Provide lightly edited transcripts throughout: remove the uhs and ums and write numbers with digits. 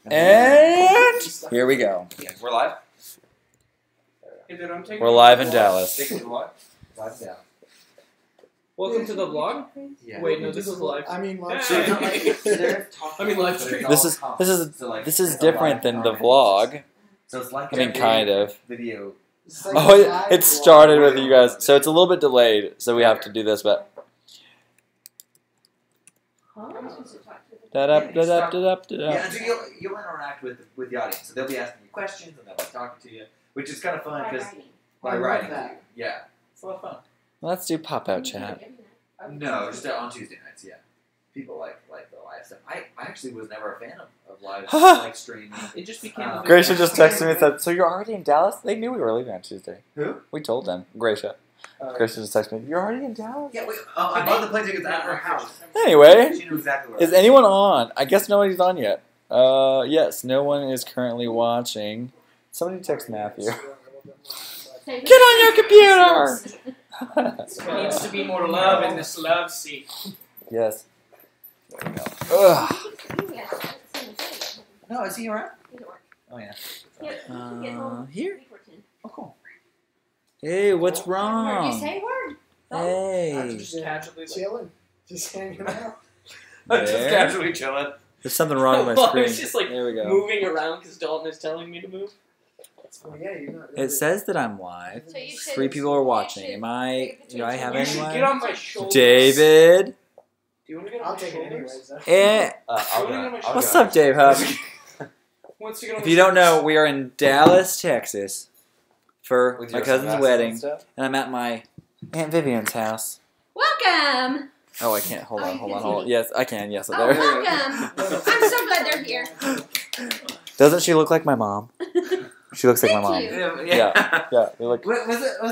And here we go. Yeah, we're live. We're live in Dallas. Live in Dallas. Welcome to the vlog. Yeah. Wait, no, this is live. I mean, live. I mean, live stream. This is different than the vlog. So it's like I mean, kind of. video. Oh, it started with you guys, so it's a little bit delayed. So we have to do this, but. Yeah, so you'll interact with the audience. So they'll be asking you questions and they'll be talking to you, which is kind of fun because by writing. Yeah, it's a lot of fun. Let's do pop-out chat. No, just on Tuesday nights. Yeah, people like the live stuff. I actually was never a fan of live like streaming. It just became. Gracia just texted me and said, "So you're already in Dallas?" They knew we were leaving on Tuesday. Who? We told them. Gracia. Gracia just texted me, "You're already in Dallas?" Yeah, I bought the plane tickets at her house. Anyway, She knew exactly where. is anyone on? I guess nobody's on yet. Yes, no one is currently watching. Somebody text Matthew. Get on your computer! There needs to be more love in this love seat. Yes. There we go. Ugh. No, is he around? Oh yeah. Here? Oh cool. Hey, what's Where'd you wrong? say word? Hey. Just casually Chilling. Just hanging out. Just There. casually chilling. There's something wrong with my Well, screen. it's just like There we go. moving around because Dalton is telling me to move. Well, yeah, you're not really. It says that I'm live. So you should- 3 people are watching. you should Am I? take a Do I have picture. You should get anyone? on my shoulder. David. Do you want to get on I'll my take it shoulders? anyways. Though. Eh. I'll go. I'll What's up, Dave Hub? Once you get on If my you don't know, shoulders- we are in Dallas, Texas for With my your cousin's sunglasses wedding, and stuff? and I'm at my Aunt Vivian's house. Welcome. Oh, I can't. Hold Oh, on, you hold can on, see hold on. me. Yes, I can. Yes, Oh, there. welcome. I'm so glad they're here. Doesn't she look like my mom? She looks like my mom. Thank you. Yeah, they look. Was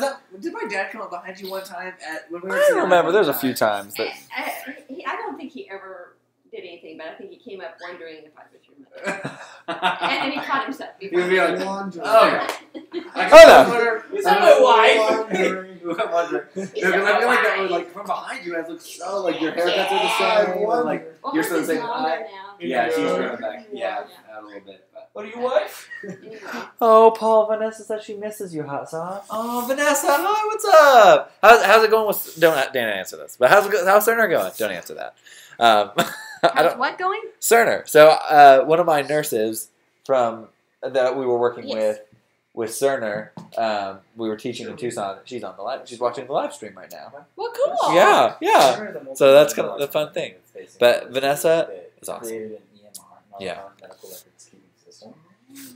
that? Did my dad come up behind you one time when we were? I don't remember. There's a few times that. I don't think he ever did anything, but I think he came up wondering if I was your mother. And then he caught himself. He would be like, Laundry. oh. Oh, Is that my wife? Laundry. Because I feel like that was like from behind you guys look so like your haircuts are the same. I And, like Well, you're hers so the is same longer height. now. Yeah, she's Yeah. running back. Yeah, out a little bit. But. What are you, wife? Anyway. Oh, Paul, Vanessa said she misses you, hot sauce. Oh, Vanessa, hi, what's up? How's it going with? Don't answer this. But how's Cerner going? Don't answer that. I How's don't. what going? Cerner. So one of my nurses from that we were working Yes. with Cerner, we were teaching in Tucson. She's on the live. She's watching the live stream right now. Well, cool. Yeah. So that's kind of the fun thing. But Vanessa is awesome. Yeah.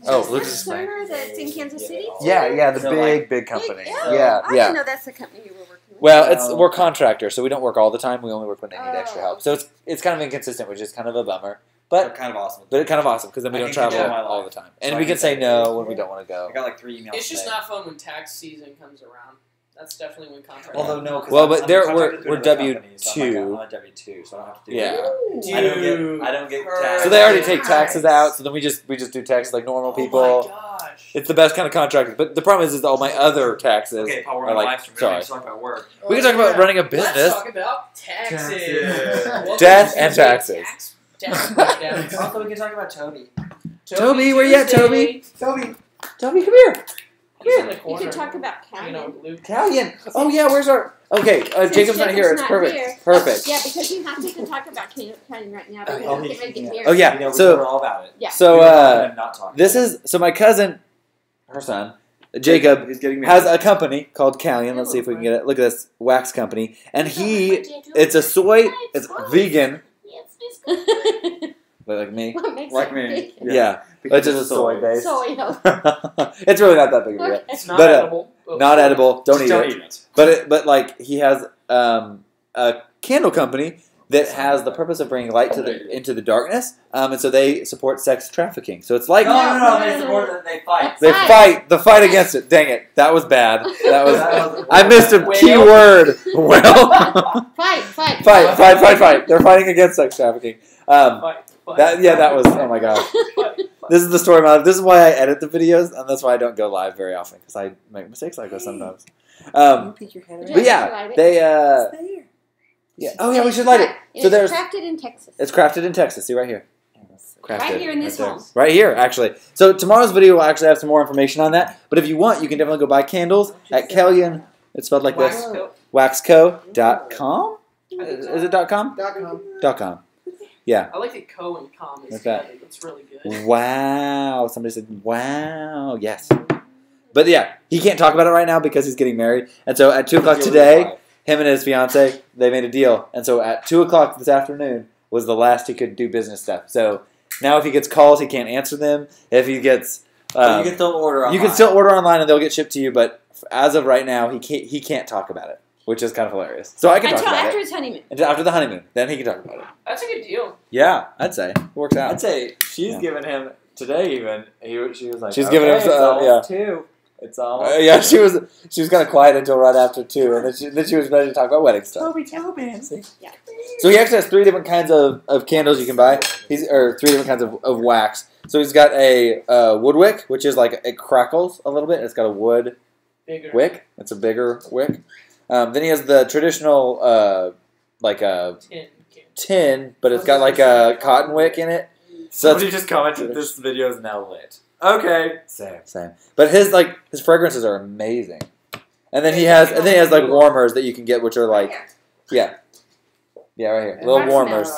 Oh, Is Lucas. that Cerner that's in Kansas City? Yeah, the So, big company. Yeah. Yeah, I didn't know that's the company you were working with. Well, we're contractors, so we don't work all the time. We only work when they need extra Oh. help. So it's kind of inconsistent, which is kind of a bummer. They're But kind of awesome. it's kind of awesome because then we I don't can travel control my all life. the time, and So we I can can say say no when we don't want to go. I got like 3 emails. It's just today. not fun when tax season comes around. That's definitely when contract. Although no, 'cause Well, I'm but there contracted we're through another company, so I'm W2. on a W2, so I don't have to do Yeah. it. I don't get taxed. So they already take taxes out. So then we just do taxes like normal people. Oh my gosh. It's the best kind of contract. But the problem is all my other taxes Okay, Paul, we're are on like live stream. sorry. So I work. We can talk about running a Let's business. talk about taxes. Taxes. Welcome Death to and the taxes. Tax breakdown. Also, we can talk about Toby. Toby, where you at, Toby? Toby. Toby, come here. He's in the You corner. could talk about You know, Calvin. Luke. Italian. Oh yeah, where's our? Okay, Since Jacob's not here. It's not perfect. here. Perfect. Yeah, because you have to talk about Calvin right now because Oh, we're getting ready to get married. Oh yeah. You know, So we're all about it. Yeah. so We were talking and not talking. this is so my cousin, her son, Jacob is getting has a company called Callion. Let's see if we can get it. Look at this wax company, and it's a soy. It's vegan, but like me. What makes Like it me. big? Yeah, it's just a soy base. Soy. It's really not that big of a deal. Okay. It's not But, edible. Not edible. Don't eat Don't it. eat it. But like he has a candle company that has the purpose of bringing light to into the darkness, and so they support sex trafficking. So it's like No. They support it. They fight. they fight the fight against it. Dang it, that was bad. That was I missed a Well. key word. Well, Fight. They're fighting against sex trafficking. Fight. That was oh my god. This is the story of my life. This is why I edit the videos, and that's why I don't go live very often because I make mistakes like this sometimes. But yeah, they yeah. Oh yeah, we should light it. It So is there's crafted in Texas. it's crafted in Texas. See right here. crafted. Right here in this there. home. Right here, actually. So tomorrow's video will actually have some more information on that. But if you want, you can definitely go buy candles at Kellyan. It's spelled like this. Waxco.com? Is it .com? .com. Yeah. I like the co and com is Like that. together. That's really good. Wow. Somebody said, wow. Yes. But yeah, he can't talk about it right now because he's getting married. And so at 2 o'clock today, him and his fiance, they made a deal. And so at 2 o'clock this afternoon was the last he could do business stuff. So now if he gets calls, he can't answer them. If he gets... you can still order online. You can still order online and they'll get shipped to you. But as of right now, he can't talk about it, which is kind of hilarious. So I can talk Until about after it. his honeymoon. Until after the honeymoon. Then he can talk about it. That's a good deal. Yeah, I'd say. It works out. I'd say she's giving him today even. She was like, She's giving him it's almost yeah. 2. It's almost Yeah, she was kind of quiet until right after 2, and then she was ready to talk about wedding stuff. Toby. Yeah. So he actually has 3 different kinds of candles you can buy. Or 3 different kinds of wax. So he's got a wood wick, which is like it crackles a little bit. And it's got a wood wick. It's a bigger wick. Then he has the traditional like a tin, but it's got like a cotton wick in it. So Somebody just commented, this video is now lit. Okay. Same. But his fragrances are amazing. And then he has like warmers that you can get, which are like right here, And little wax warmers.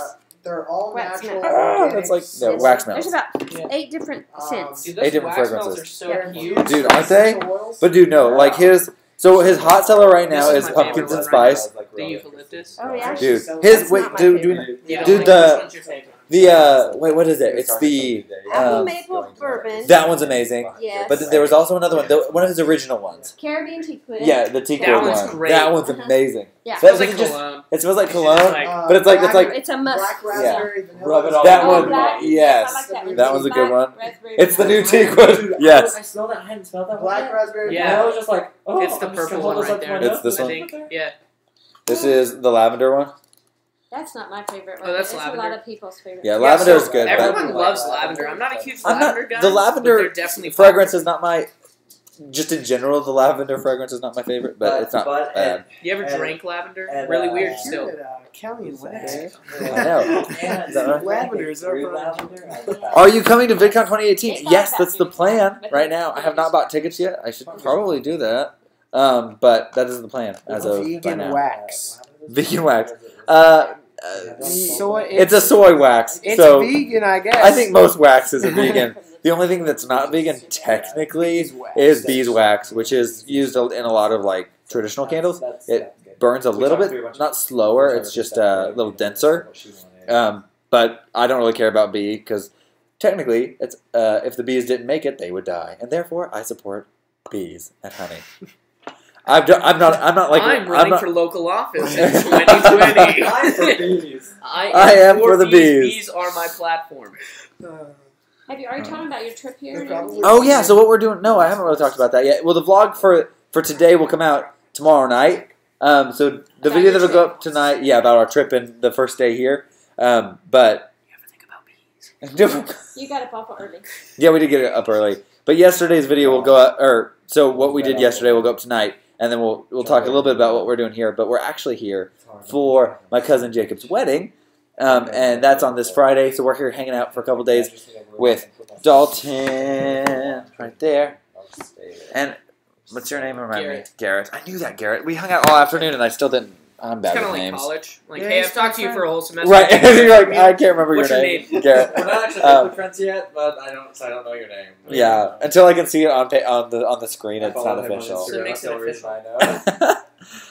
They're all Wax natural. melt. organic That's like scents. wax There's melts. about 8 different scents. Dude, 8 those different wax smells fragrances. are so Yeah. huge. Dude, aren't they? Essential oils. But dude, no, like his hot seller right now This is is my pumpkins favorite and one right spice. The eucalyptus. Oh, yeah? Dude, That's his wait, not my dude, favorite. You don't Dude, like- the- which one's your favorite? wait, what is it? It's the Apple maple bourbon. that one's amazing. Yes. But then there was also another one, one of his original ones. Caribbean tequila. Yeah, the teakwood That one's one. great. That one's Uh-huh. amazing. Yeah. That Smells like doesn't cologne. It smells like It's just cologne, like- but it's like It's a must. Black raspberry, vanilla. Rub it all That Oh, one- black? yes. I like that one. That one's a good Black one. raspberry It's the new vanilla. teakwood. Yes. I smelled that. I hadn't smelled that Black one. raspberry. Yeah. And I was just like, oh, It's the I'm just purple gonna hold one this right up to there. my It's nose this and one? I think. okay. Yeah. This is the lavender one. That's not my favorite one. Oh, that's it's a lot lavender. of people's favorite. Yeah, Yeah, lavender is so good. Everyone but- loves lavender. I'm not a huge I'm lavender not guy. the but lavender they're definitely fragrance is not my. Just in general, the lavender fragrance is not my favorite, but it's not bad. You ever And- drank lavender? and, Really weird Here still. Kellyan Wax. I know. Is that right? Lavender is our Are you coming to VidCon 2018? They Yes, thought that's the about plan it. right now. I have not bought tickets yet. I should probably do that. But that is the plan as of right Vegan now. wax. Vegan wax. Soy. It's a soy wax. It's So vegan, I guess. I think most waxes are vegan. The only thing that's not vegan technically is beeswax, which is used in a lot of like traditional candles. It burns a little bit, not slower. It's just a little denser. But I don't really care about bee because technically, it's if the bees didn't make it, they would die, and therefore I support bees and honey. I'm not like I'm running not, for local office in 2020. I'm for bees. I am for the bees. Bees are my platform. Have you already talked about your trip here? and They're everything? Oh yeah, so what we're doing? No, I haven't really talked about that yet. Well, the vlog for today will come out tomorrow night. So the video that'll go up tonight, about our trip and the first day here. But You ever think about bees? You got up awful early. yeah, we did get it up early. But yesterday's video will go up, so what we did yesterday will go up tonight, and then we'll talk a little bit about what we're doing here. But we're actually here for my cousin Jacob's wedding, and that's on this Friday. So we're here hanging out for a couple days with Dalton right there. And what's your name? Remind me, Garrett. I knew that, Garrett. We hung out all afternoon, and I still didn't. I'm It's bad kind of with like names. college. Like, Yeah, hey, he's I've talked to you my for a whole semester. Right? You're like, I can't remember What's your your name, name? Garrett. We're not actually good friends yet, but I don't know your name. Yeah, until I can see it on the screen, I it's follow not him on official. So it Instagram, makes that's the it only reason official. I know.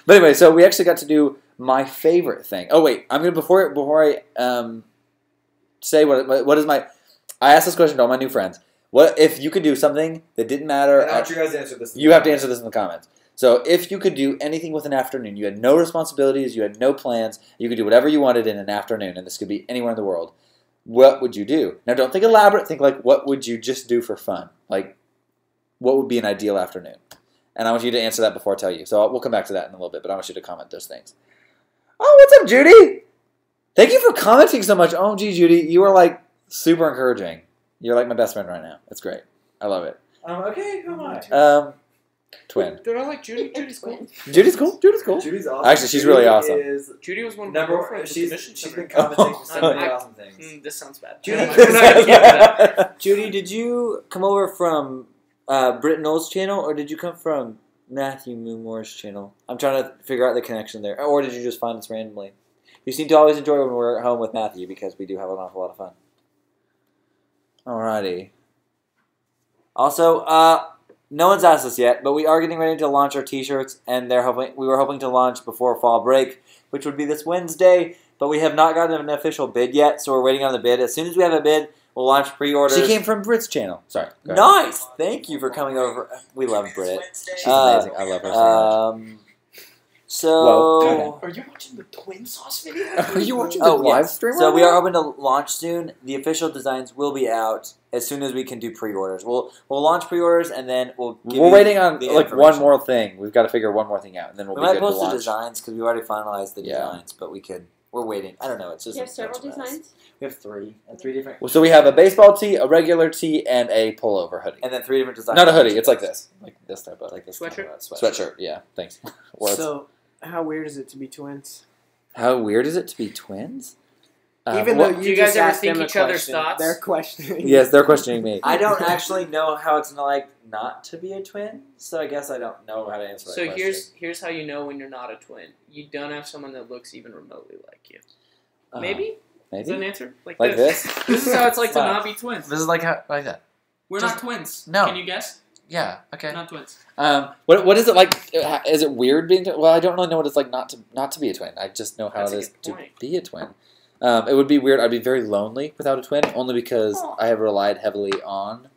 But anyway, so we actually got to do my favorite thing. Oh wait, I'm gonna before I say what is my. I asked this question to all my new friends. What if you could do something that didn't matter? And I want you guys to answer this. You have to answer this in the comments. So if you could do anything with an afternoon, you had no responsibilities, you had no plans, you could do whatever you wanted in an afternoon, and this could be anywhere in the world. What would you do? Now don't think elaborate, think like what would you just do for fun? Like what would be an ideal afternoon? And I want you to answer that before I tell you. So we'll come back to that in a little bit, but I want you to comment those things. Oh, what's up, Judy? Thank you for commenting so much. OMG, Judy, you are like super encouraging. You're like my best friend right now. That's great. I love it. Okay, who am I? twin. Dude, I like Judy. Judy's cool. Judy's cool. Judy's cool. Judy's awesome. Actually, she's really awesome. Judy was one of my Number girlfriends at the mission she's center. been commenting for so many I- awesome things. This sounds bad. Judy- We're not gonna get into that. Judy, did you come over from Britt Knowles' channel, or did you come from Matthew Moore's channel? I'm trying to figure out the connection there. Or did you just find us randomly? You seem to always enjoy when we're at home with Matthew because we do have an awful lot of fun. Alrighty. Also, no one's asked us yet, but we are getting ready to launch our t-shirts, and we were hoping to launch before fall break, which would be this Wednesday, but we have not gotten an official bid yet, so we're waiting on the bid. As soon as we have a bid, we'll launch pre-orders. She came from Brit's channel. Sorry. Go ahead. Nice! Thank you for coming over. We love Brit. She's amazing. I love her so much. Whoa. Are you watching the twin sauce video? Are you watching the Oh, live yes. stream? So right we now? are hoping to launch soon. The official designs will be out as soon as we can do pre-orders. We'll launch pre-orders and then we'll give We're you waiting on the like information. one more thing. We've got to figure one more thing out, and then we'll We be might good to post the launch. designs because we already finalized the Yeah. designs, but we're waiting. I don't know. It's just You have several such a mess. designs? We have three different, So we have a baseball tee, a regular tee, and a pullover hoodie. and then 3 different designs. Not a hoodie. It's like this type of like this Sweatshirt? kind of a sweatshirt. Yeah, thanks. Words. So, how weird is it to be twins? How weird is it to be twins? Even well, though do you you guys just ever asked think them a each other's question, thoughts? They're questioning. yes, they're questioning me. I don't actually know how it's not to be a twin, so I guess I don't know how to answer that So question. here's how you know when you're not a twin. You don't have someone that looks even remotely like you. Uh, Maybe? Is that an Maybe answer? Like like this. this. This is how it's like to Wow. not be twins. This is like that. We're Just- not twins. No. Can you guess? Yeah. Okay. Not twins. What is it like? Is it weird being? Well, I don't really know what it's like not to be a twin. I just know how That's it a is good to point. be a twin. It would be weird. I'd be very lonely without a twin, only because I have relied heavily on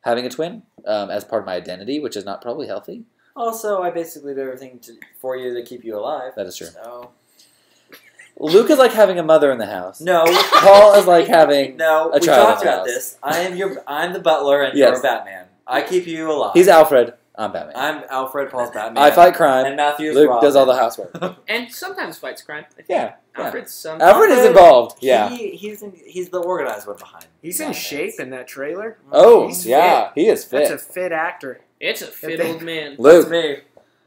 having a twin as part of my identity, which is not probably healthy. Also, I basically do everything for you to keep you alive. That is true. So. Luke is like having a mother in the house. No. Paul is like having No, a we child talked in the about house. this. I'm the butler and Yes. you're Batman. I keep you alive. He's Alfred. I'm Batman. I'm Alfred, Paul's Batman. I fight crime. And Matthew's Luke Robin. does all the housework. And sometimes fights crime. I think. Yeah. Alfred's some. Alfred is involved. Yeah. He's the organized one behind. He's in Batman. shape in that trailer. Oh, He's yeah. He is That's fit. a fit actor. It's a fit they- old man. Luke. me.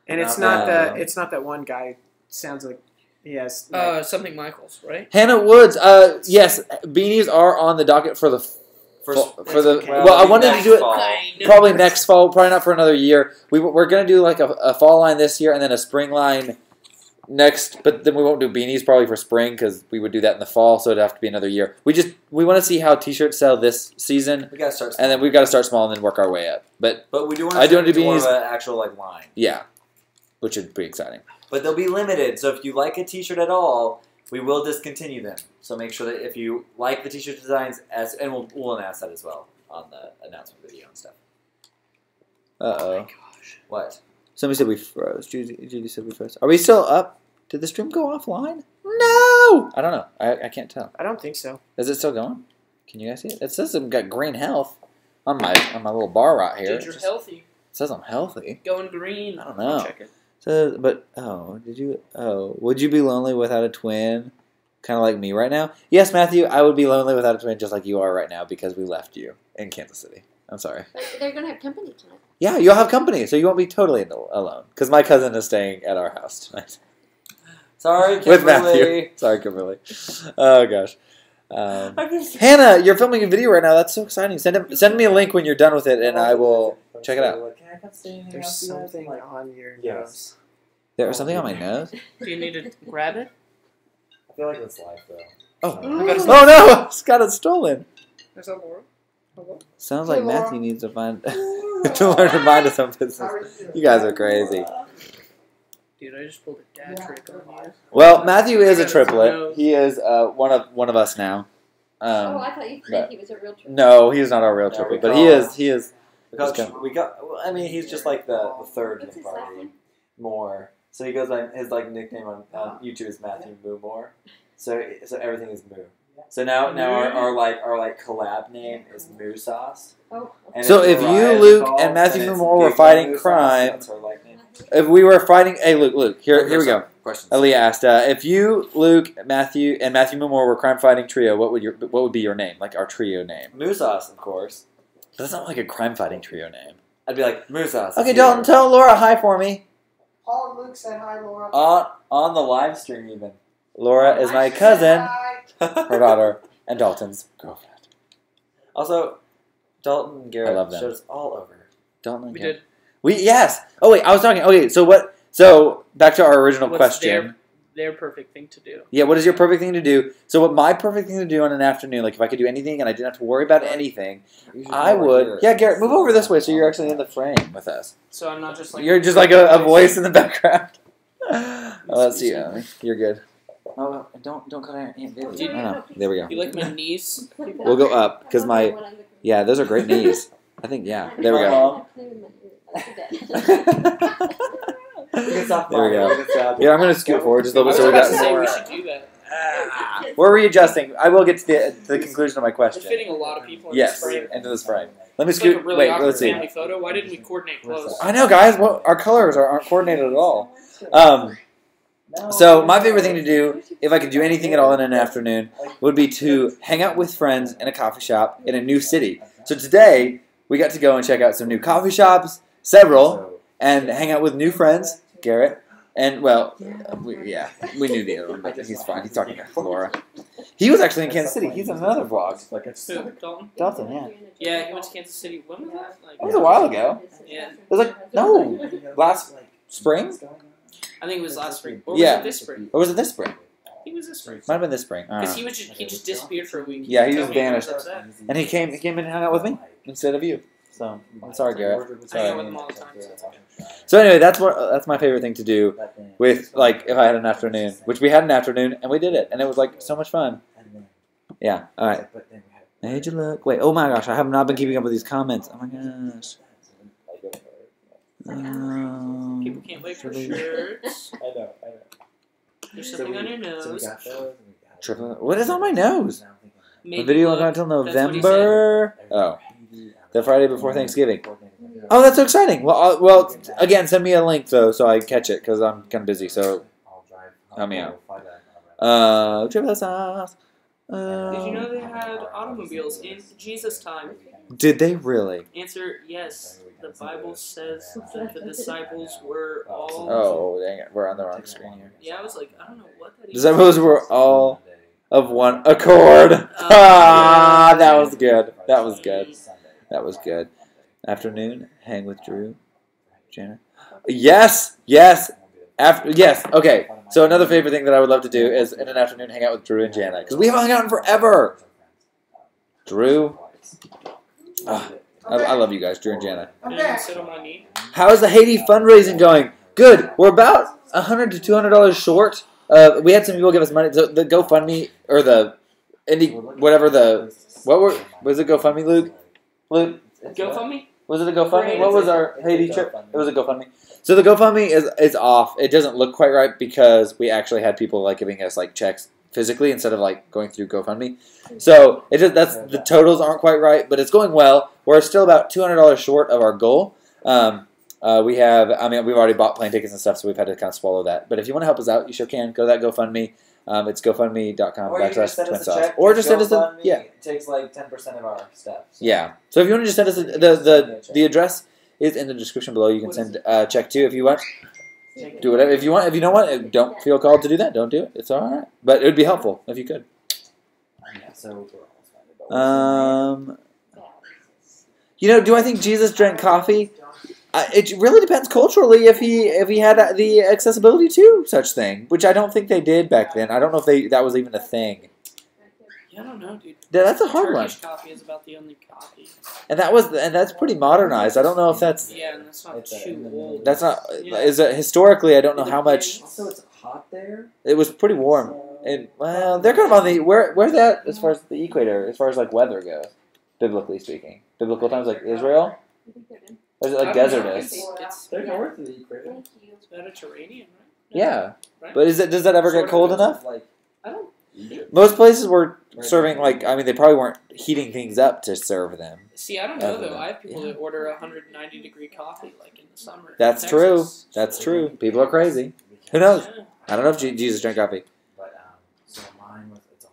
And it's Not not bad. it's not that one guy. Sounds like he has. Like, Something Michaels, right? Hannah Woods. Yes, beanies are on the docket for the for the. okay. Well, I wanted to next do it fall. I know. probably next fall. Probably not for another year. We're gonna do like a fall line this year and then a spring line next. But then we won't do beanies probably for spring because we would do that in the fall. So it'd have to be another year. We want to see how t-shirts sell this season, We gotta start. and then we've got to start small and then work our way up. But But we do want I do to wanna do more of beanies. an actual line. yeah, which would be exciting. But they'll be limited. So if you like a T-shirt at all, we will discontinue them. So make sure that if you like the T-shirt designs, and we'll announce that as well on the announcement video and stuff. Uh-oh. Gosh. What? Somebody said we froze. Judy said we froze. Are we still up? Did the stream go offline? No! I don't know. I can't tell. I don't think so. Is it still going? Can you guys see it? It says I've got green health on my little bar right here. Dude, you're healthy. It says I'm healthy. Going green. I don't know. Check it. So, but would you be lonely without a twin? Kind of like me right now? Yes, Matthew, I would be lonely without a twin just like you are right now because we left you in Kansas City. I'm sorry. But they're going to have company tonight. Yeah, you'll have company, so you won't be totally alone. Because my cousin is staying at our house tonight. Sorry, With Matthew. Kimberly. Sorry, Kimberly. Oh, gosh. Hannah, you're filming a video right now. That's so exciting. Send me a link when you're done with it, and I will check it out. Can I come stay in There's something on your Yes. nose. There was something on my nose? Do you need to grab it? I feel like that's life, though. Oh. gotta Oh, no! It's got it stolen. There's a more. Sounds like Matthew needs to find to learn to mind his own business. You guys are crazy. Dude, I just pulled a dad trick on you. Well, Matthew is a triplet. He is one of us now. Oh, I thought you but- said he was a real trip. No, he's not our real No, triplet, we but call- he is. Because Let's go. we got. Well, I mean, he's just like the third in What's the his last party. name? Moore. So he goes by his nickname on YouTube is Matthew Moo Moore. So everything is Moo. So now our collab name is Moo Sauce. Oh, And So it's if you, Mariah's Luke, involved, and Matthew it's Moore were Giggle fighting Moo Sauce, crime- That's her like name. If we were fighting, hey, Luke, here we go. Questions. Aaliyah asked, if you, Luke, Matthew, and Matthew Moore were crime fighting trio, what would be your name? Like our trio name? Moo Sauce, of course. That's not like a crime fighting trio name. I'd be like, Musa. Okay, Dalton, tell Laura hi for me. Paul and Luke said hi, Laura. On the live stream, even. Laura is my cousin, Hi. her daughter, and Dalton's girlfriend. Also, Dalton and Garrett I love them. showed us all over. Dalton and We Garrett. did. Yes. Oh wait, I was talking. Okay, so what? So back to our original What's question. their perfect thing to do? Yeah, what is your perfect thing to do? So what my perfect thing to do on an afternoon, like if I could do anything and I didn't have to worry about anything, I would. Yeah, Garrett, move over this way so you're actually in the frame with us. So I'm not just like You're just like a voice in the background. Let's see. You're good. Oh, don't cut our Aunt Viv. Oh, there we go. You like my niece? We'll go up because my those are great knees. I think there we go. There we go. Yeah, I'm gonna scoot forward just a little bit so we got say more. we should do that. We're readjusting. I will get to the conclusion of my We're question. fitting a lot of people in Yes, this frame. into this frame. Let me It's like scoot. a really Wait, awkward let's see. family photo. Why didn't we coordinate close? I know, guys. Well, our colors aren't coordinated at all. So my favorite thing to do, if I could do anything at all in an afternoon, would be to hang out with friends in a coffee shop in a new city. So today we got to go and check out some new coffee shops, several, and hang out with new friends, Garrett, and we knew the other one, but he's fine. He's talking to Laura. He was actually in Kansas City. He's in another vlog. Who? Dalton? Dalton, yeah. Yeah, he went to Kansas City. When was that? That was a while ago. Yeah. It was like, no, last spring? I think it was last spring. Or was Yeah. it this spring? Or was it this spring? I think it was this spring. Might have been this spring. Because he just disappeared for a week. Yeah, he Told just me was vanished. upset. And he came and hung out with me instead of you. So I'm sorry, Garrett. I hang out Sorry. with him all the time. So it's okay. So anyway, that's my favorite thing to do with like if I had an afternoon, which we had an afternoon and we did it, and it was like so much fun. Yeah. All right. How'd you look? Wait. Oh my gosh, I have not been keeping up with these comments. Oh my gosh. People can't wait for shirts. I know. There's something on your nose. What is on my nose? Maybe The video look. won't go until That's what he November. Oh, the Friday before Thanksgiving. Oh, that's so exciting. Well, again, send me a link though, so I catch it because I'm kind of busy. So help me out. Triple sauce. Did you know they had automobiles in Jesus' time? Did they really? Answer, yes. The Bible says that the disciples were all... Oh, dang it. We're on the wrong screen here. Yeah, I was like, I don't know what that is. Disciples were all of one accord. That was good. That was good. That was good. Afternoon, hang with Drew. Jana. Yes. Yes. Yes. Okay. So another favorite thing that I would love to do is in an afternoon hang out with Drew and Jana. Because we haven't hung out in forever. Drew. I love you guys, Drew and Jana. And sit on my knee. How is the Haiti fundraising going? Good. We're about $100 to $200 short. We had some people give us money. The GoFundMe or the indie whatever was it GoFundMe, Luke? Luke, GoFundMe? was it a GoFundMe? What was our Haiti trip? It was a GoFundMe. So the GoFundMe is off. It doesn't look quite right because we actually had people like giving us like checks physically instead of like going through GoFundMe. So the totals aren't quite right, but it's going well. We're still about $200 short of our goal. We've already bought plane tickets and stuff, so we've had to kind of swallow that. But if you want to help us out, you sure can. Go to that GoFundMe. It's GoFundMe.com/TwinSauce. Or just send us It takes like 10% of our steps. Yeah. So if you want to just send us the address is in the description below. You can send a check too if you want. Do whatever if you want. If you don't want, don't feel called to do that. Don't do it. It's all right. But it would be helpful if you could. Do I think Jesus drank coffee? It really depends culturally if he had the accessibility to such thing, which I don't think they did back then. I don't know if that was even a thing. Yeah, I don't know, dude. That's a hard one. Turkish coffee is about the only coffee. And that's pretty modernized. I don't know if that's. Yeah, and that's not too old. That's not. Yeah. Is it historically? I don't know how much. Also, it's hot there. It was pretty warm. And they're kind of on the where's that as far as the equator, as far as like weather goes, biblically speaking. Biblical times like Israel. Or is it like desertous? It's They're north of the equator. It's Mediterranean, right? Yeah, Right? but does that ever get cold enough? I don't. Most places were serving they probably weren't heating things up to serve them. See, I don't know though. I have people that order 190-degree coffee like in the summer. That's in true. Texas. That's true. People are crazy. Who knows? Yeah. I don't know if Jesus drank coffee. But so mine was it's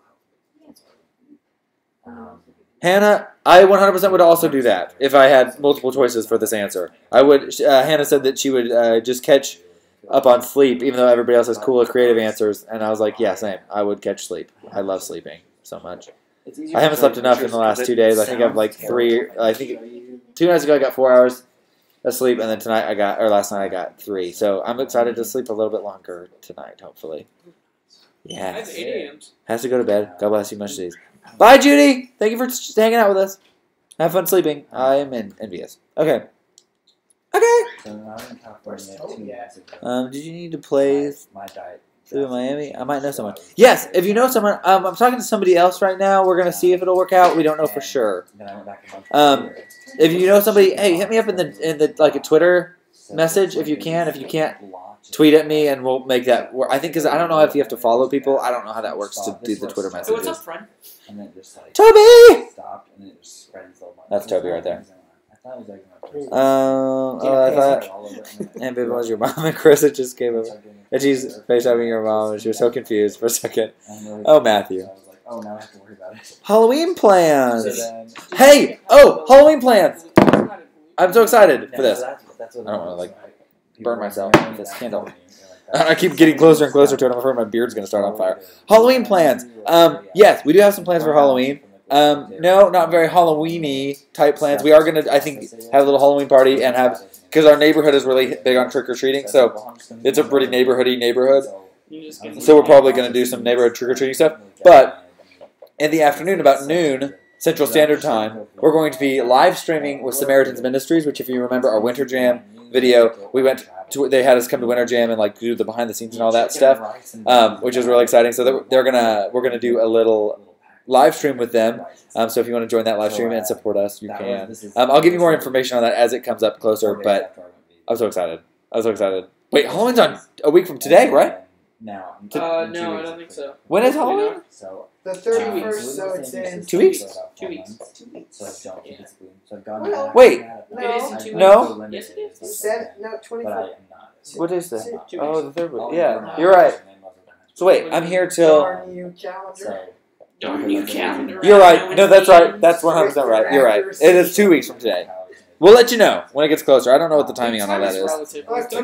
all Hannah, I 100% would also do that if I had multiple choices for this answer. I would. Hannah said that she would just catch up on sleep, even though everybody else has cool, creative answers. And I was like, yeah, same. I would catch sleep. I love sleeping so much. I haven't slept enough in the last 2 days. I think I've like 3. I think 2 nights ago I got 4 hours of sleep, and then last night I got 3. So I'm excited to sleep a little bit longer tonight, hopefully. I have Yes. 8 a.m. Has to go to bed. God bless you, much days. Bye, Judy. Thank you for hanging out with us. Have fun sleeping. I am envious. Okay. Okay. Did you need to play Live in Miami? I might know someone. Yes, if you know someone, I'm talking to somebody else right now. We're gonna see if it'll work out. We don't know for sure. If you know somebody, hey, hit me up in the like a Twitter message if you can. If you can't, tweet at me and we'll make that work. I think because I don't know if you have to follow people. I don't know how that works to do the Twitter Hey, messages. what's up, friend? Toby! That's Toby right there. I thought and baby was your mom and Chris it just came over. And she's FaceTiming your mom and she was so confused for a second. Oh, Matthew. Halloween plans. Hey! Oh, Halloween plans! I'm so excited for this. I don't want to like burn myself with this candle. I keep getting closer and closer to it. I'm afraid my beard's going to start on fire. Halloween plans. Yes, we do have some plans for Halloween. No, not very Halloween-y type plans. We are going to, I think, have a little Halloween party and have, because our neighborhood is really big on trick-or-treating, so it's a pretty neighborhoody neighborhood. So we're probably going to do some neighborhood trick-or-treating stuff. But in the afternoon, about noon, Central Standard Time, we're going to be live streaming with Samaritan's Ministries, which if you remember our Winter Jam video, we went to, they had us come to Winter Jam and like do the behind the scenes and all that stuff, which is really exciting. So we're gonna do a little live stream with them. So if you want to join that live stream and support us, you can. I'll give you more information on that as it comes up closer. But I'm so excited. I'm so excited. Wait, Halloween's on a week from today, right? No, I don't think so. When is Halloween? The 31st, so it's in 2 weeks? 2 weeks. Wait, It is in 2 weeks. no. Yes, it is. 24th. What is that? Oh, the third week. Yeah, you're right. So wait, I'm here till. Darn you, calendar. Darn you, calendar. You're right. No, that's right. That's 100% right. You're right. It is 2 weeks from today. We'll let you know when it gets closer. I don't know what the timing on all that is.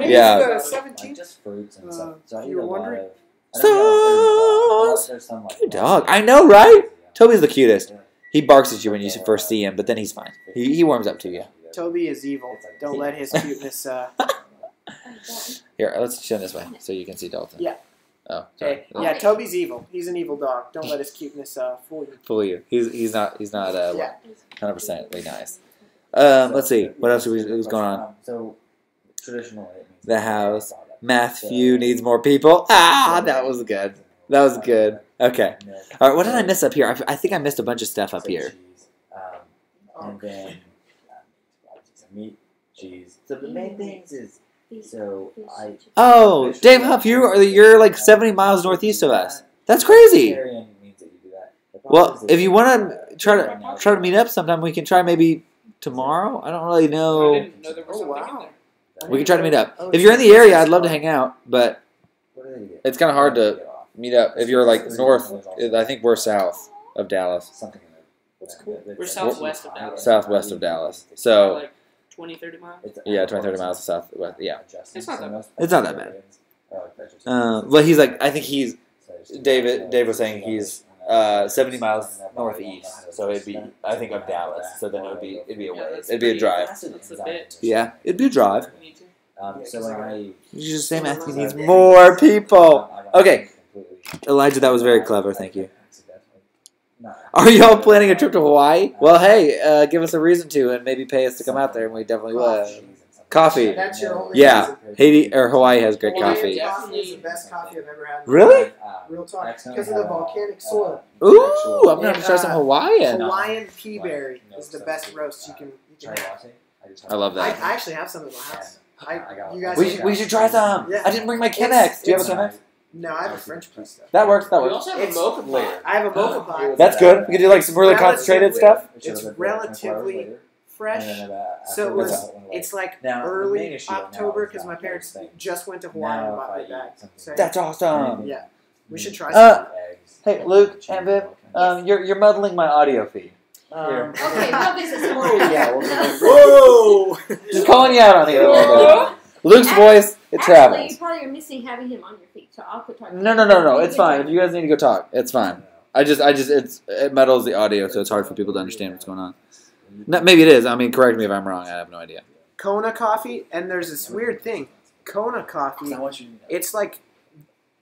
Yeah. Today's the 17th. You were wondering? Sauce! Good dog. I know, right? Toby's the cutest. He barks at you when you first see him, but then he's fine. He warms up to you. Toby is evil. Don't let his cuteness. Here, let's turn this way so you can see Dalton. Yeah. Oh, sorry. Hey, yeah, Toby's evil. He's an evil dog. Don't let his cuteness fool you. Fool you. He's not Yeah. 100% nice. Let's see. What else was going on? So traditionally, The house. Matthew needs more people. Ah, that was good. That was good. Okay. All right. What did I miss up here? I think I missed a bunch of stuff up here. And then meat, cheese. So the main things is Oh, Dave Huff, you're like 70 miles northeast of us. That's crazy. Well, if you want to try to meet up sometime, we can try maybe tomorrow. I don't really know. I didn't know there was something in there. We can try to meet up. If you're in the area, I'd love to hang out, but it's kind of hard to meet up. If you're like north, I think we're south of Dallas. We're southwest of Dallas. Southwest of Dallas. So, Like 20, 30 miles. yeah, 20, 30 miles to southwest. Yeah. It's not that bad. It's not that bad. But he's like, I think he's, Dave was saying he's 70 miles northeast. So it'd be, I think, of Dallas. So then it'd be a ways. It'd be a drive. That's a bit. Yeah, it'd be a drive. Me too. So when I You should just say Matthew needs more people. Okay. Elijah, that was very clever. Thank you. Are y'all planning a trip to Hawaii? Well, hey, give us a reason to and maybe pay us to come out there, and we definitely will. Coffee. That's your only Yeah. Haiti or Hawaii has great coffee. Coffee is the best coffee I've ever had. Really? Real talk. Because of the volcanic soil. Ooh, I'm going to try some Hawaiian. Hawaiian pea berry is the best roast you can have. I love I that. actually have some in my house. You guys We should try some. Yeah. I didn't bring my Chemex. Do you have a Chemex? No, I have a French press stuff. That works. That We works. also have a mocha pot. I have a mocha pot. That's good. We can do like some really concentrated stuff. It's relatively fresh. So it's like Now, the main early issue right now October is because my that parents thing. just went to Hawaii and bought me back. So, That's awesome. yeah, we should try some. Hey, Luke and Viv, you're muddling my audio feed. Okay, real business. Yeah, Whoa! just calling you out on here a little bit. Luke's voice, it Actually, travels. you probably are missing having him on your feet, so I'll quit talking. No. It's fine. If you guys need to go talk, it's fine. It muddles the audio, so it's hard for people to understand what's going on. No, maybe it is. I mean, correct me if I'm wrong. I have no idea. Kona coffee, and there's this weird thing. Kona coffee, it's like,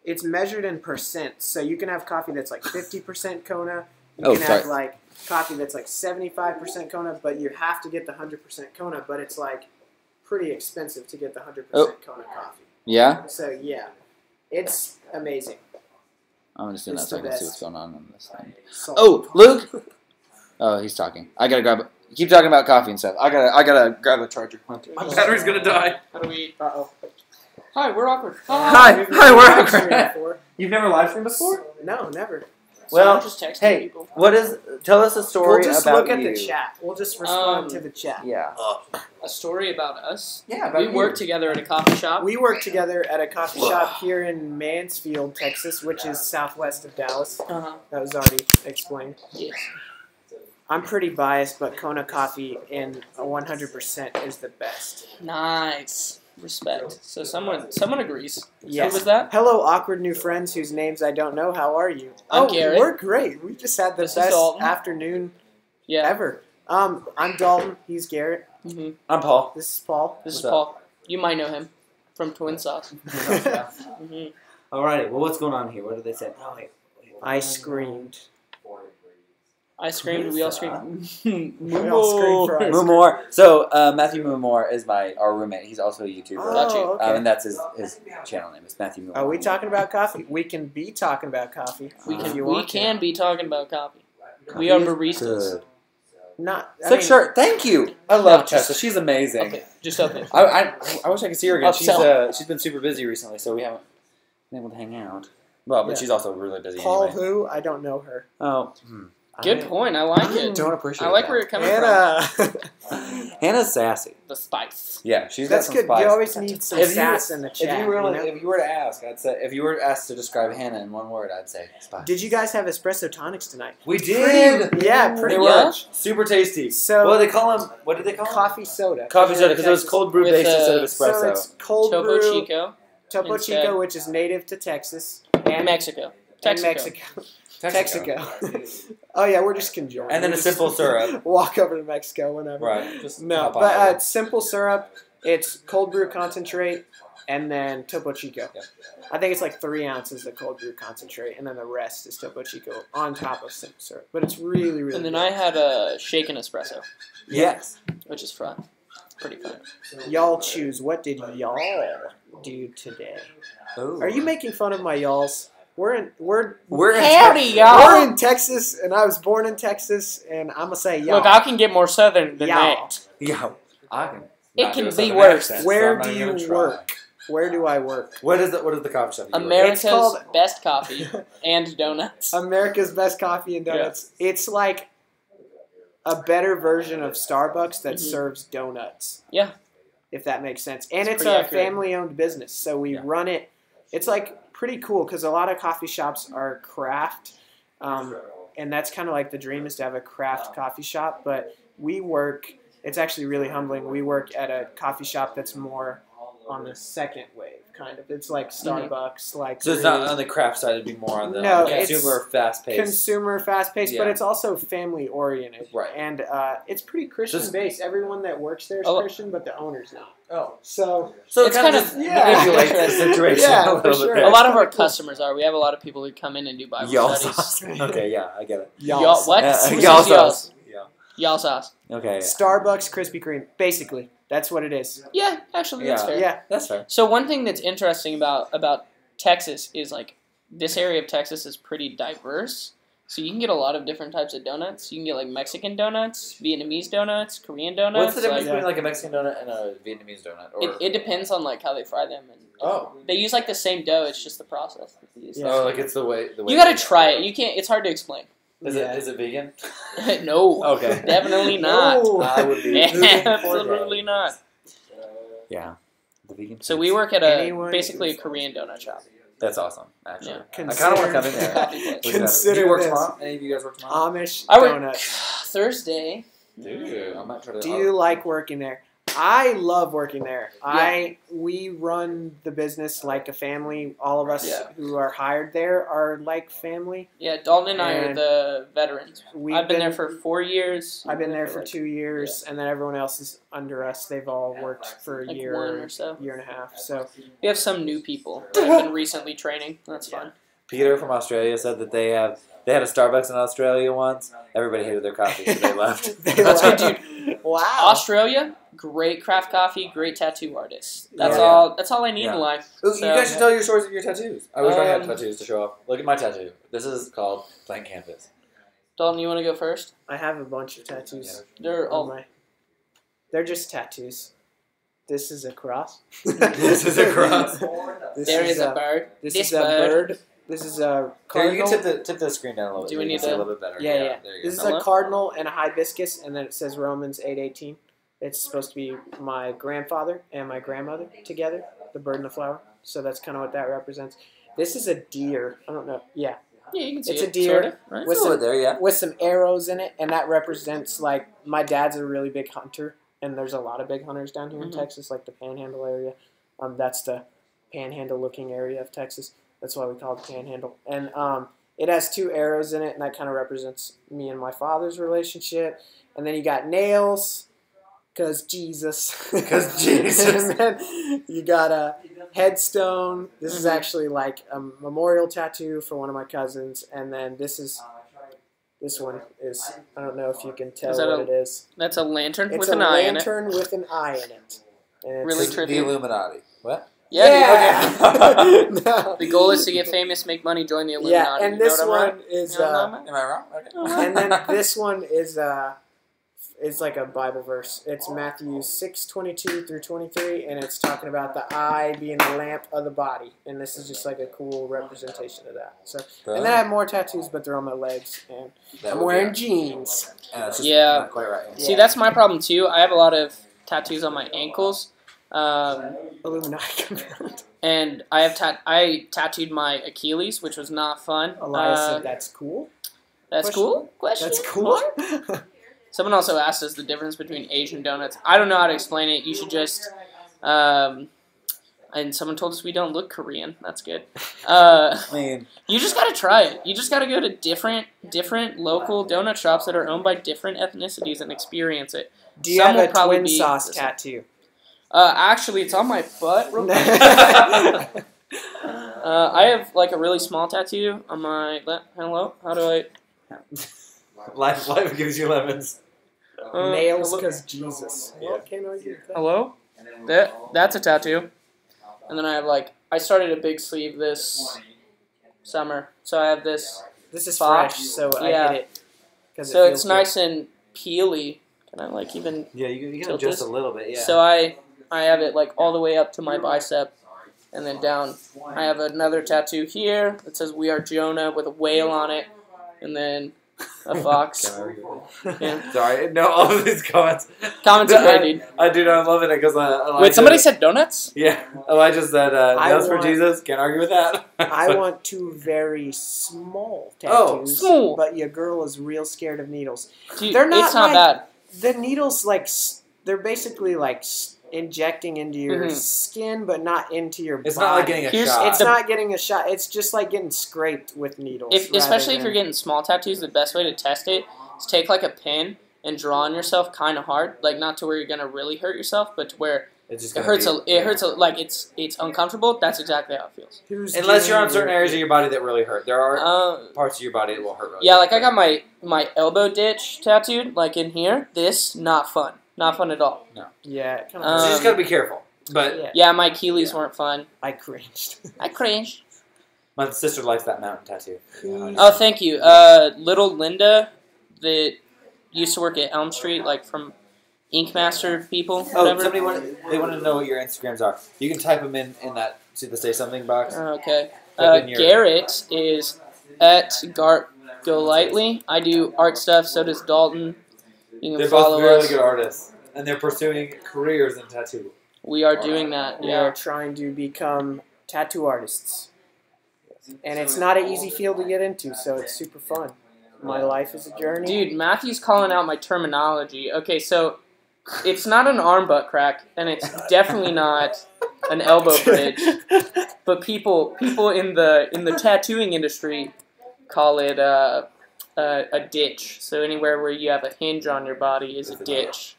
it's measured in percent. So you can have coffee that's like 50% Kona. You can have like coffee that's like 75% Kona, but you have to get the 100% Kona. But it's like pretty expensive to get the 100% Kona coffee. Yeah? So yeah, it's amazing. I'm just doing that so I can see what's going on this thing. Salt. Oh, Luke! Oh, he's talking. I gotta grab it. Keep talking about coffee and stuff. I gotta grab the charger. My battery's gonna die. How do we? Uh-oh. Hi, we're awkward. Hi, we're awkward. You've never live streamed before? No, never. Well, I'm just texting hey, people. tell us a story We'll just about look at you. the chat. We'll just respond to the chat. Yeah. A story about us. Yeah, about We work together at a coffee shop. We work together at a coffee shop here in Mansfield, Texas, which is southwest of Dallas. Uh-huh. That was already explained. Yes. I'm pretty biased, but Kona coffee in a 100% is the best. Nice. Respect. So someone agrees. Yes. Who was that? Hello, awkward new friends whose names I don't know. How are you? I'm Garrett. We're great. We just had the This is best Dalton. afternoon Yeah. ever. I'm Dalton. He's Garrett. Mm-hmm. I'm Paul. This is Paul. This is What's Paul. You might know him from TwinSauce. Mm-hmm. Alrighty, well, what's going on here? What did they say? Oh, wait. I screamed. I screamed. We all screamed. We all screamed for ice cream. Moore. So Matthew Moore is our roommate. He's also a YouTuber. Got you. Oh, okay. And that's his channel name. It's Matthew Moore. Are we talking about coffee? We can be talking about coffee. We if can. you We want to. can be talking about coffee. We are baristas. Good. Not. I Sick mean, shirt. Thank you. I love No, Tessa. She's amazing. Okay, just open it. I wish I could see her again. Upsell. She's been super busy recently, so we haven't been able to hang out. Well, but Yeah. she's also really busy Paul anyway. who? I don't know her. Oh. Good point. I like I it. don't appreciate I like that. where you're coming Hannah. Hannah's sassy. from. The spice. Yeah, she's That's got some good. spice. You always need some If you- sass in the chat. If you were know? if you were to ask, I'd say if you were asked to describe Hannah in one word, I'd say spice. Did you guys have espresso tonics tonight? We did. Yeah, pretty They were much. super tasty. So What do they call them? What did they call them? coffee soda. Coffee soda because it was Texas. cold brew With, based instead of So espresso. it's cold Topo brew. Chico. Topo instead. Chico, which is native to Texas and Mexico. and Mexico. Mexico. Oh yeah, we're just conjoined. And then We a just simple syrup. Walk over to Mexico whenever. Right. Just No, hop on but over. it's simple syrup. It's cold brew concentrate, and then Topo Chico. Yep. I think it's like 3 ounces of cold brew concentrate, and then the rest is Topo Chico on top of simple syrup. But it's really, really And then good. I had a shaken espresso, Yes. which is fun. Pretty fun. Y'all choose. What did y'all do today? Ooh. Are you making fun of my y'alls? We're in Howdy, y'all. We're in Texas, and I was born in Texas, and I'm gonna say y'all. Look, I can get more southern than Y'all. that. Yeah. I can. It not can do a be southern worse. accent, Where so I'm not do even you gonna try. work? Where do I work? What is the coffee shop? You work at? America's called- best coffee and donuts. America's best coffee and donuts. It's like a better version of Starbucks that serves donuts. Yeah. If that makes sense. And It's it's a pretty accurate. family-owned business, so we run it. It's like pretty cool because a lot of coffee shops are craft, and that's kind of like the dream is to have a craft coffee shop. But we work. It's actually really humbling. We work at a coffee shop that's more on the second wave, kind of. It's like Starbucks, like So it's not on the craft side; it'd be more on the No, consumer, fast-paced. consumer, fast-paced, but Yeah. it's also family-oriented. Right. And it's pretty Christian-based. Everyone that works there is Oh. Christian, but the owner's not. Oh, So so It's it kind of kind just of- yeah. manipulates the situation Yeah, a little for bit. sure. there. A lot of our Kinda cool. customers are. We have a lot of people who come in and do Bible Y'all studies. sauce. Okay, yeah, I get it. Y'all, what? Yeah, Who's y'all this y'all? sauce. Yeah. Y'all sauce. Okay. Starbucks Krispy Kreme, basically. That's what it is. Yeah, actually, that's Yeah. fair. Yeah. That's fair. So one thing that's interesting about Texas is like this area of Texas is pretty diverse. So you can get a lot of different types of donuts. You can get like Mexican donuts, Vietnamese donuts, Korean donuts. What's the difference like, between like a Mexican donut and a Vietnamese donut? Or it depends on like how they fry them. And oh, they use like the same dough. It's just the process that they use. Yeah. oh, like it's the way. You gotta try it. You can't. It's hard to explain. Is Yeah. it vegan? No. Okay. Definitely not. No. I would be Absolutely not. Yeah. The vegan. So we work at a Anyone basically a who's- Korean donut shop. That's awesome, actually. Yeah. I kind of want to come in there. Consider Do you work this. tomorrow? Any of you guys work tomorrow? Amish I work donuts. Thursday. Dude, I might try to. Do you like working there? I love working there. Yeah. We run the business like a family. All of us Yeah. who are hired there are like family. Yeah, Dalton and I are And the veterans. We've I've been there for 4 years. I've been there You've for 2 years, and then everyone else is under us. They've all worked for a like year 1 or so. year and a half. So We have some new people that have been recently training. That's fun. Peter from Australia said that they had a Starbucks in Australia once. Everybody hated their coffee, so they left. That's good, dude. Wow. Australia, great craft coffee, great tattoo artists. That's Yeah. all. That's all I need Yeah. in life. Ooh, So- you guys should tell your stories of your tattoos. I wish I had Um, tattoos to show off. Look at my tattoo. This is called Blank Canvas. Dalton, you want to go first? I have a bunch of tattoos. They're on all. my. They're just tattoos. This is a cross. This is a cross. This There is a bird. This This is a bird. This is a Here, you cardinal. can tip the screen down a little bit. Do so we you need can see to- a little bit better? Yeah. There you This go. is a Hello? cardinal and a hibiscus, and then it says Romans 8:18. It's supposed to be my grandfather and my grandmother together, the bird and the flower. So that's kind of what that represents. This is a deer. I don't know. Yeah, Yeah, you can see It's it. a deer. Sort of, right? with It's over some, there, yeah. with some arrows in it, and that represents like my dad's a really big hunter, and there's a lot of big hunters down here in Mhm. Texas, like the Panhandle area. That's the Panhandle-looking area of Texas. That's why we call it the Panhandle. And it has 2 arrows in it, and that kind of represents me and my father's relationship. And then you got nails, because Jesus. 'Cause Jesus. And then you got a headstone. This is actually like a memorial tattoo for one of my cousins. And then this one is, I don't know if you can tell Is that what a- it is. That's a lantern It's with a an eye in it. lantern with an eye in it. And it's- Really The trippy. Illuminati. What? Yeah. Dude. No. The goal is to get famous, make money, join the Yeah, Illuminati. and You know this what I'm one is, You know what I'm Am I wrong? Okay. and then this one is it's like a Bible verse. It's Matthew 6:22 through 23, and it's talking about the eye being the lamp of the body, and this is just like a cool representation of that. So, and then I have more tattoos, but they're on my legs, and That I'm would be wearing it. jeans. And it's just Yeah. not quite right. See, that's my problem too. I have a lot of tattoos on my ankles, Illuminati confirmed. and I tattooed my Achilles, which was not fun. Elias said that's cool. That's Question? cool. Question? That's cool. mark? Someone also asked us the difference between Asian donuts. I don't know how to explain it. You should just. And someone told us we don't look Korean. That's good. I mean, You just gotta try it. You just gotta go to different local donut shops that are owned by different ethnicities and experience it. Do you Some will have a probably twin be sauce the same. tattoo? Actually, it's on my butt. Real quick. I have like a really small tattoo on my left. Hello, how do I? life gives you lemons. Nails hello? because Jesus. Yeah. Well, can't argue with that. Hello. That's a tattoo. And then I have I started a big sleeve this summer, so I have this. This is Fox? fresh, so I Yeah. get it. 'Cause it So feels it's good. nice and peely. Can I even? Yeah, you can Tilt adjust this? a little bit, yeah. So I have it all the way up to my bicep, and then down. I have another tattoo here that says "We Are Jonah" with a whale on it, and then a fox. Can I argue with Yeah. it? Sorry, no, all of these comments. Comments are great, dude. I do know, I'm loving it because Elijah. Wait, somebody said donuts? Yeah, Elijah said, I nails for want- Jesus. Can't argue with that. I want 2 very small Oh, tattoos, small. but your girl is real scared of needles. Dude, They're not it's not like- bad. The needles, they're basically injecting into your Mhm. skin, but not into your It's body. not like getting a Here's- shot. It's not getting a shot. It's just like getting scraped with needles. Especially if rather you're getting small tattoos, the best way to test it is take a pin and draw on yourself kind of hard, not to where you're gonna really hurt yourself, but to where It's just it gonna hurts. be- It hurts. It's uncomfortable. That's exactly how it feels. Who's Unless you're on doing certain areas of your body that really hurt. There are Uh, parts of your body that will hurt really yeah, bad. I got my elbow ditch tattooed, in here. This not fun. Not fun at all. Yeah, it kind So of. you just gotta be careful. But yeah, Yeah, my Achilles weren't fun. I cringed. I cringed. my sister likes that mountain tattoo. Oh, thank you. Little Linda, that used to work at Elm Street, from Ink Master people. Oh, Whatever. somebody wanted to know what your Instagrams are. You can type them in that see the say something box. Okay. Type in your- Garrett is at Go Lightly. I do art stuff. So does Dalton. You can They're follow both really us. good artists, and they're pursuing careers in tattoo. We are doing that. We Yeah. are trying to become tattoo artists. And it's not an easy field to get into, so it's super fun. My life is a journey. Dude, Matthew's calling out my terminology. Okay, so it's not an arm butt crack, and it's definitely not an elbow bridge. But people in the tattooing industry call it a ditch. So anywhere where you have a hinge on your body is a ditch.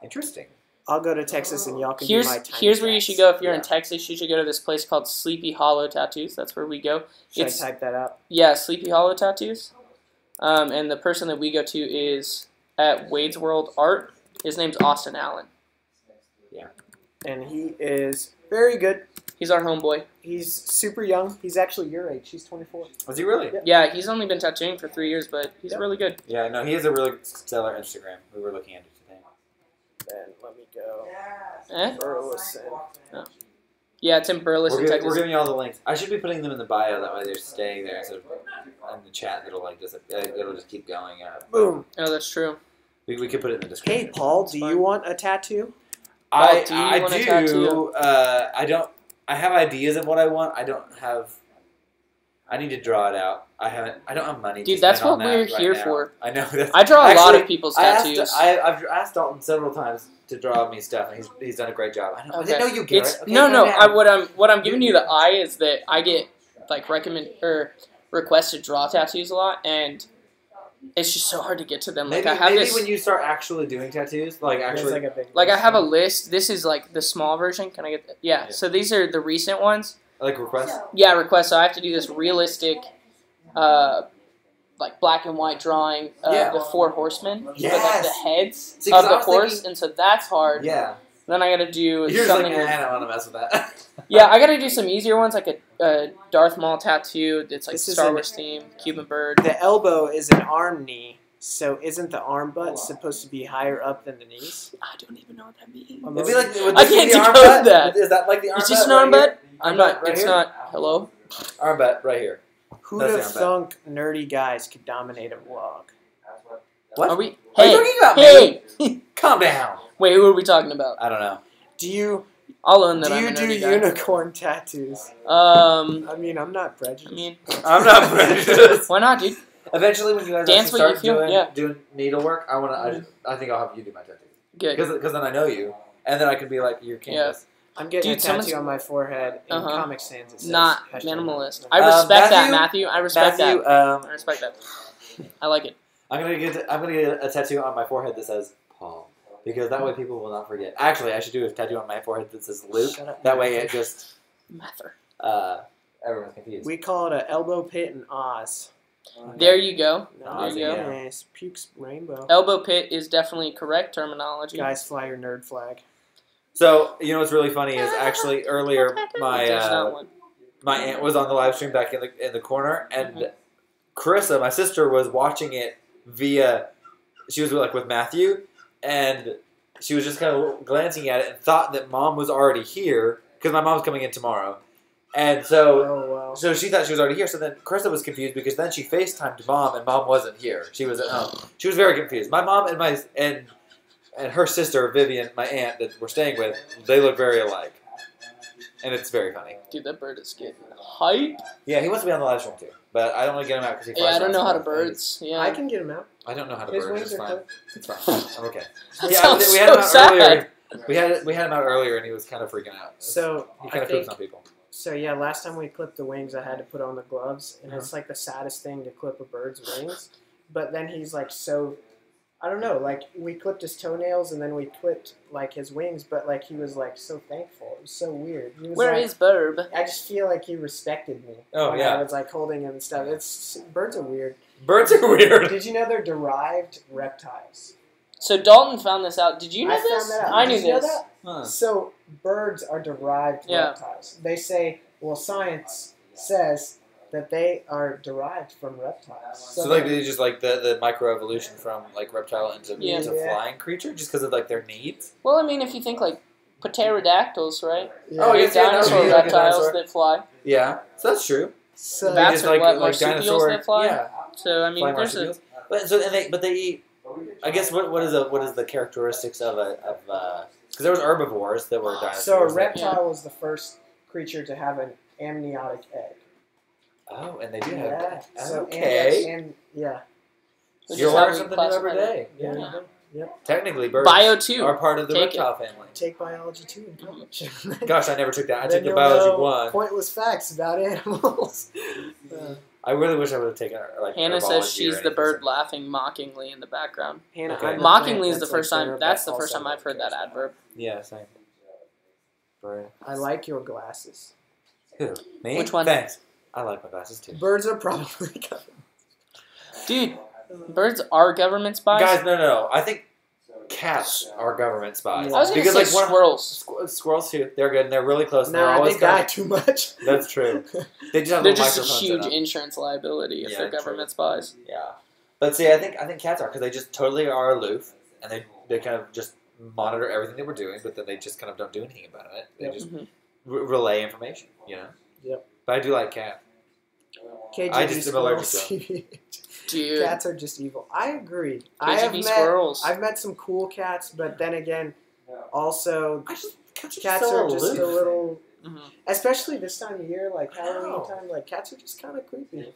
Interesting. I'll go to Texas and y'all can do my tiny Here's where you tats. should go if you're in Texas. You should go to this place called Sleepy Hollow Tattoos. That's where we go. Should I type that up? Yeah, Sleepy Hollow Tattoos. And the person that we go to is at Wade's World Art. His name's Austin Allen. Yeah. And he is very good. He's our homeboy. He's super young. He's actually your age. He's 24. Was he really? Yeah, he's only been tattooing for 3 years, but he's really good. Yeah, no, he has a really stellar Instagram. We were looking at it today. And let me go. Eh? Burleson. Oh. Yeah, it's in Burleson, Texas. We're giving you all the links. I should be putting them in the bio. That way they're staying there instead of in the chat. It'll just keep going. Boom. Oh, that's true. We could put it in the description. Hey, Paul, do you want a tattoo? I do you want a do. tattoo? I don't. I have ideas of what I want. I don't have. I need to draw it out. I don't have money. Dude, to that's spend on what we're that here right now. for. I know. I draw a lot of people's tattoos. I've asked Dalton several times to draw me stuff, and he's done a great job. I didn't know you, Garrett. It's, Okay, no. calm down. What I'm giving you the eye is that I get like requests to draw tattoos a lot, and it's just so hard to get to them. Like Maybe when you start actually doing tattoos, like actually, like I have a list. This is like the small version. Can I get that? Yeah. So these are the recent ones. like requests. Yeah, requests. So I have to do this realistic, like black and white drawing of the 4 horsemen, but like the heads See, of the I was horse, thinking- and so that's hard. Yeah. Then I got to do You're just something. like, I don't want to mess with that. Yeah, I got to do some easier ones, like a Darth Maul tattoo. That's like This is Star an- Wars theme, Cuban bird. The elbow is an arm knee, so isn't the arm butt supposed to be higher up than the knees? I don't even know what that means. It'd be like, would I this be can't the arm decode butt? that. Is that like the arm Is butt? this an arm right here? butt? I'm not. Right It's here? not. Hello. Arm butt right here. Who'd That's have the arm thunk nerdy guys could dominate a vlog? What? Are we? What are you talking about, Hey. Calm down. Wait, who are we talking about? I don't know. Do you I'll own that. do I'm you a do nerdy guy. unicorn tattoos? I mean, I'm not prejudiced. mean, I'm not prejudiced. why not, dude? Eventually, when you guys Dance actually what you start feel, doing needlework, I think I'll have you do my tattoo. Good. Because then I know you, and then I can be like your canvas. I'm getting Dude, a tattoo someone's- on my forehead in Uh-huh. Comic Sans. It says Not hashtag minimalist. minimalist. I respect that, Matthew? Matthew. I respect Matthew, that. I respect that. I like it. I'm gonna get a tattoo on my forehead that says Paul, because that way people will not forget. Actually, I should do a tattoo on my forehead that says Luke. Shut up. That way it just Mather. everyone's confused. We call it an elbow pit in Oz. There you go. Oz, There you go. yeah. Nice. Pukes rainbow. Elbow pit is definitely correct terminology. Guys, fly your nerd flag. So you know what's really funny is actually earlier There's not one. my aunt was on the live stream back in the corner, and Carissa, my sister, was watching it via. She was like with Matthew, and she was just kind of glancing at it and thought that Mom was already here because my mom's coming in tomorrow, and so. Oh, wow. So she thought she was already here. So then Carissa was confused because then she FaceTimed Mom, and Mom wasn't here. She was at home. She was very confused. My mom and her sister Vivian, my aunt that we're staying with, they look very alike, and it's very funny. Dude, that bird is getting hype. Yeah, he wants to be on the live stream too, but I don't want to get him out because he. Yeah, I flies don't know around how to so birds. Yeah. I can get him out. I don't know how to His bird. wings It's are fine. clipped. It's fine. I'm okay. That Yeah, sounds we had him so out sad. earlier. We had him out earlier, and he was kind of freaking out. So, he I kind of think, poops on people. so yeah, last time we clipped the wings, I had to put on the gloves, and Uh-huh. it's like the saddest thing to clip a bird's wings. But then he's like so, I don't know, like we clipped his toenails, and then we clipped like his wings, but like he was like so thankful. It was so weird. He was Where like, is Burb? I just feel like he respected me. Oh, when yeah. I was like holding him and stuff. It's birds are weird. Birds are weird. Did you know they're derived reptiles? So Dalton found this out. Did you know I this? found that out. I knew Did you know this. that? Huh. So birds are derived Yeah. reptiles. They say, well, science says that they are derived from reptiles. So like they just like the microevolution from like reptile into Yeah. flying creature just because of like their needs. Well, I mean, if you think like pterodactyls, right? Oh, They're yes, yeah, that would dinosaur be like a reptiles dinosaur. that fly. Yeah, so that's true. So Bats just are like what, like marsupials dinosaur. that fly? Yeah, So I mean, flying there's a marsupials. But they eat. I guess what is the characteristics of because there was herbivores that were dinosaurs. So a that- reptile was the first creature to have an amniotic egg. Oh, and they do have Yeah. that. So, Okay. and yeah. Which You're is how learning we something new every classify day. Yeah. Yeah. Technically, birds Bio 2. are part of the Take it. reptile family. Take biology 2 in college. Gosh, I never took that. I Then took the you'll biology know 1. Pointless facts about animals. I really wish I would have taken like Hannah herbology says or she's the anything bird similar. laughing mockingly in the background. Hannah, Okay. I'm the Mockingly plant is the that's first like time. there, That's but the first also time I've heard that cares. adverb. Yeah, same. Bird. I like your glasses. Who? Me? Which one? Thanks. I like my glasses too. Birds are probably Dude, birds are government spies. Guys, no. I think cats are government spies. I was gonna because say like one squirrels. squirrels too. They're good and they're really close. And they're Nah, always they die kind too much. of, That's true. They just have They're little just a microphones in huge them. insurance liability if Yeah, they're true. government spies. Yeah, but see, I think cats are because they just totally are aloof and they kind of just monitor everything that we're doing, but then they just kind of don't do anything about it. They just Mhm. relay information, you know. Yep. But I do like cat. KGB I just am allergic to squirrels. Dude, Cats are just evil. I agree. I have KGB met. squirrels. I've met some cool cats, but then again, also Cats cats so are just aloof. a little. Mhm. Especially this time of year, like Halloween know. time, like cats are just kind of creepy.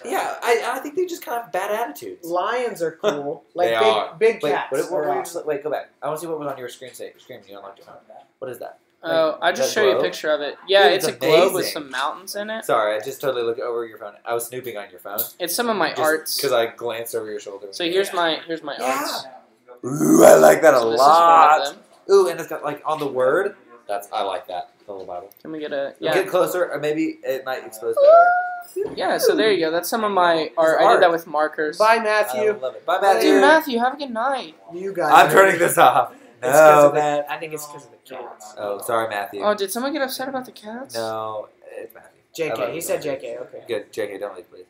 Yeah, I think they just kind of have bad attitudes. Lions are cool, like They big are. big Wait, cats. what are were you awesome. wait, go back. I want to see what was on your screen. You unlocked your phone. What is that? Oh, I just that show you a globe? picture of it. Yeah, Dude, it's a it's globe with amazing. some mountains in it. Sorry, I just totally looked over your phone. I was snooping on your phone. It's some of my arts. Because I glanced over your shoulder. So here's my arts. Ooh, I like that a So this is one lot. of them. Ooh, and it's got like on the word. I like that. The little Bible. Can we get a Get closer, or maybe it might expose better. Yeah, so there you go. That's some of my art. I art. did that with markers. Bye, I Matthew. love it. Bye, Matthew. Dude, Matthew, have a good night. You guys. I'm are- turning this off. It's 'cause No, of the- man. I think it's because of the cats. Oh, sorry, Matthew. Oh, did someone get upset about the cats? No, it's Matthew. I love JK. you, He said Matthew. JK. Okay. Good, JK, don't leave, please.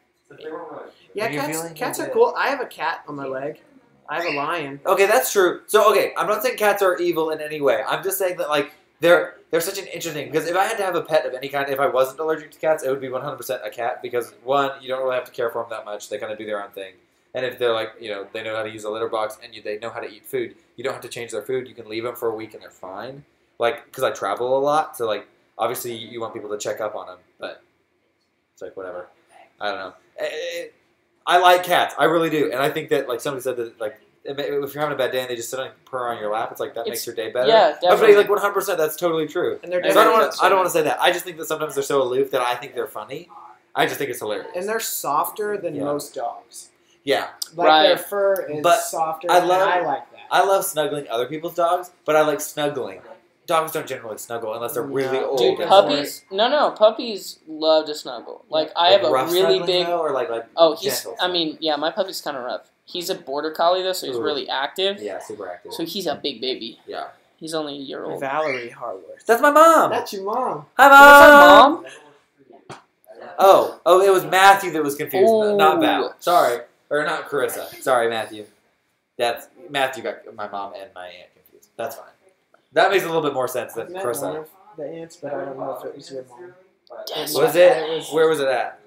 Yeah, Are you cats. feeling Cats good? are cool. I have a cat on my leg. I have a lion. Okay, that's true. So, okay, I'm not saying cats are evil in any way. I'm just saying that, like, they're such an interesting, because if I had to have a pet of any kind, if I wasn't allergic to cats, it would be 100% a cat, because, one, you don't really have to care for them that much. They kind of do their own thing. And if they're, like, you know, they know how to use a litter box, and they know how to eat food, you don't have to change their food. You can leave them for a week, and they're fine. Like, because I travel a lot, so, like, obviously you want people to check up on them, but it's like, whatever. I don't know. I like cats. I really do. And I think that, like, somebody said that, like, if you're having a bad day and they just sit on purr on your lap, it's like that makes your day better. Yeah, I'm definitely. like 100%. That's totally true. And they're And So I different. don't want to say that. I just think that sometimes they're so aloof that I think they're funny. I just think it's hilarious. And they're softer than Yeah. most dogs. Yeah, Like Right. their fur is But softer, I and love- I like that. I love snuggling other people's dogs, but I like snuggling. Dogs don't generally snuggle unless they're really No. old. Dude, and puppies? No, puppies love to snuggle. Like, I have a rough really snuggling, big... though, or like Oh, he's... gentle I mean, yeah, my puppy's kind of rough. He's a border collie, though, so he's Ooh. really active. yeah, super active. So he's a big baby. Yeah, He's only a year old. Valerie Harworth. that's my mom. That's your mom. Hi, What's up, Mom? Oh, it was Matthew that was confused, Ooh. not Val. Sorry, or not Carissa. Sorry, Matthew. That's Matthew got my mom and my aunt confused. That's fine. That makes a little bit more sense than I've met one Carissa. of the aunts, but I don't know if it was your mom. Yes. Was it? Where was it at?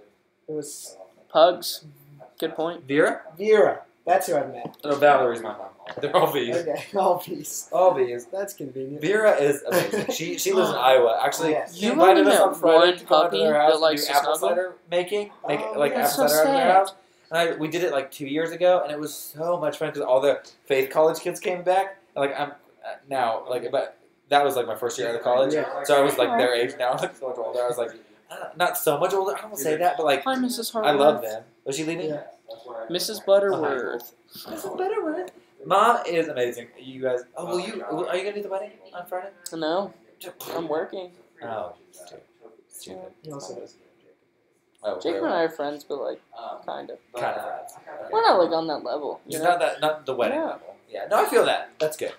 It was Pugs. Good point. Vera? Vera. That's who I met. No, Valerie's my mom. They're all V's. Okay, all peace. All V's. That's convenient. Vera is amazing. She lives in Iowa. Actually, Yes. she You invited only us on met Friday one to come puppy to their house that and likes do to apple snuggle? cider making, Oh, like that's apple so cider out of their sad. house. And we did it like 2 years ago, and it was so much fun because all the Faith College kids came back. And, like I'm now but that was like my first year out of college, Yeah. so I was like their age now. Like so much older. I was like not so much older. I don't want to say that, but like Hi, Mrs. I Hartworth. love them. Was she leaving? Yeah. Mrs. Butterworth. This is better with. Mom is amazing. You guys. Oh, are you gonna do the wedding on Friday? No, I'm working. Oh, stupid. He also does. Oh, Jake and I are friends, but like, kind of. kind of friends. We're not like on that level. You Just know? not the wedding Yeah. level. Yeah, no, I feel that. That's good.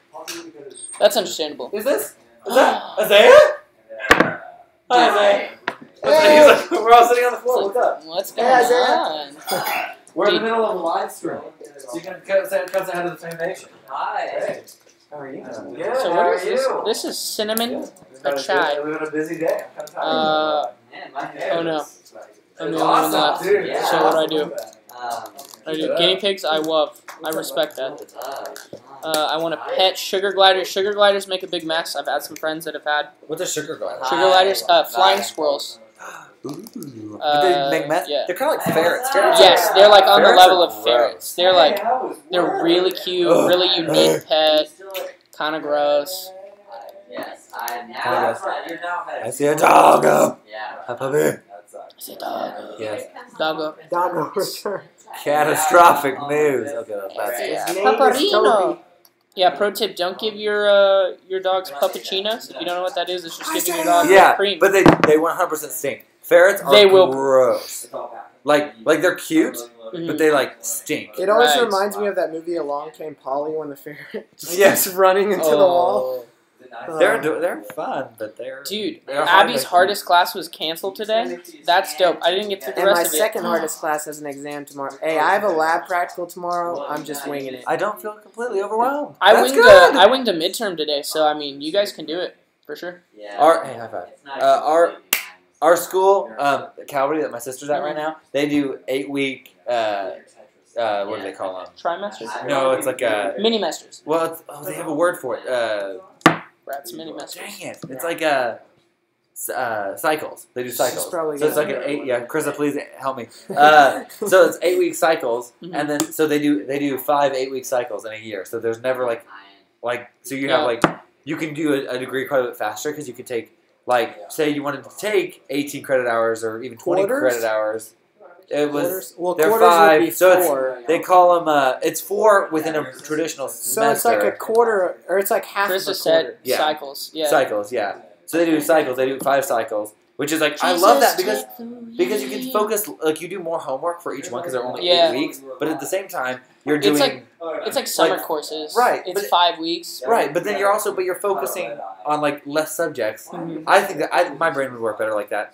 That's understandable. Is that Isaiah? Hi, Isaiah. Hey. He's like, we're all sitting on the floor. What's up? What's Hey, going Isaiah. on? We're in the middle of a live stream, so you can cut ahead of the same nation. Hi. How are you? Good. So How what are is this? you? This is cinnamon. It's kind of chai. We're having a busy day. I'm kind of tired. Man, my hair Oh no, is- I'm the It's only one awesome, left. dude. Yeah. So what do I do? Um, I do guinea pigs. I love. I respect that. what's up? I want a pet sugar glider. Sugar gliders make a big mess. I've had some friends that have had What's a sugar glider? sugar gliders. Flying squirrels. Ooh. But they make mess. Yeah. They're kind of like ferrets. Yes, they're like on the Ferrets level are of ferrets. They're really cute, really unique pet. Kind of gross. Yes, I I see a doggo. Yeah. A puppy. It's a dog. Yes. Doggo. Doggo return. Catastrophic news. Okay, that's Yeah. His name is Paparino. Toby. Yeah, pro tip, don't give your dogs puppuccinos. If you don't know what that is, it's just giving your dog whipped cream. but they 100% stink. Ferrets are They will- gross. Like they're cute, but they like stink. It always Right. reminds me of that movie Along Came Polly when the ferret just Yes. keeps running into the wall. They're fun, but Dude, they're hard Abby's to hardest class was canceled today. That's dope. I didn't get through the And my rest of it. second hardest class has an exam tomorrow. Hey, I have a lab practical tomorrow. I'm just winging it. I don't feel completely overwhelmed. I That's winged good. I winged a midterm today, so I mean, you guys can do it for sure. Hey, high five. Our school, Calvary, that my sister's at right now, they do 8-week. What do they call them? Trimesters? No, it's like a. Mini-mesters. Well, they have a word for it. Rats, mini-mesters. Dang it! It's like cycles. They do cycles. She's probably So it's like gonna- an 8. Yeah, Krista, please help me. So it's 8-week cycles, Mhm. and then so they do 5 8-week cycles in a year. So there's never like so you have you can do a degree quite a bit faster because you could take say you wanted to take 18 credit hours or even 20 Quarters? credit hours. It was Well, they're quarters 5, would be so 4. they call them it's 4 within a traditional So semester. it's like a quarter, or it's like half Chris of a has said quarter. Yeah. cycles. Yeah. Cycles, yeah. So they do cycles. They do 5 cycles, which is like I love that because you can focus you do more homework for each one because they're only Yeah. 8 weeks. But at the same time, you're doing It's like summer courses. right, It's but- 5 weeks. right. But then you're focusing on less subjects. Mhm. I think that my brain would work better like that.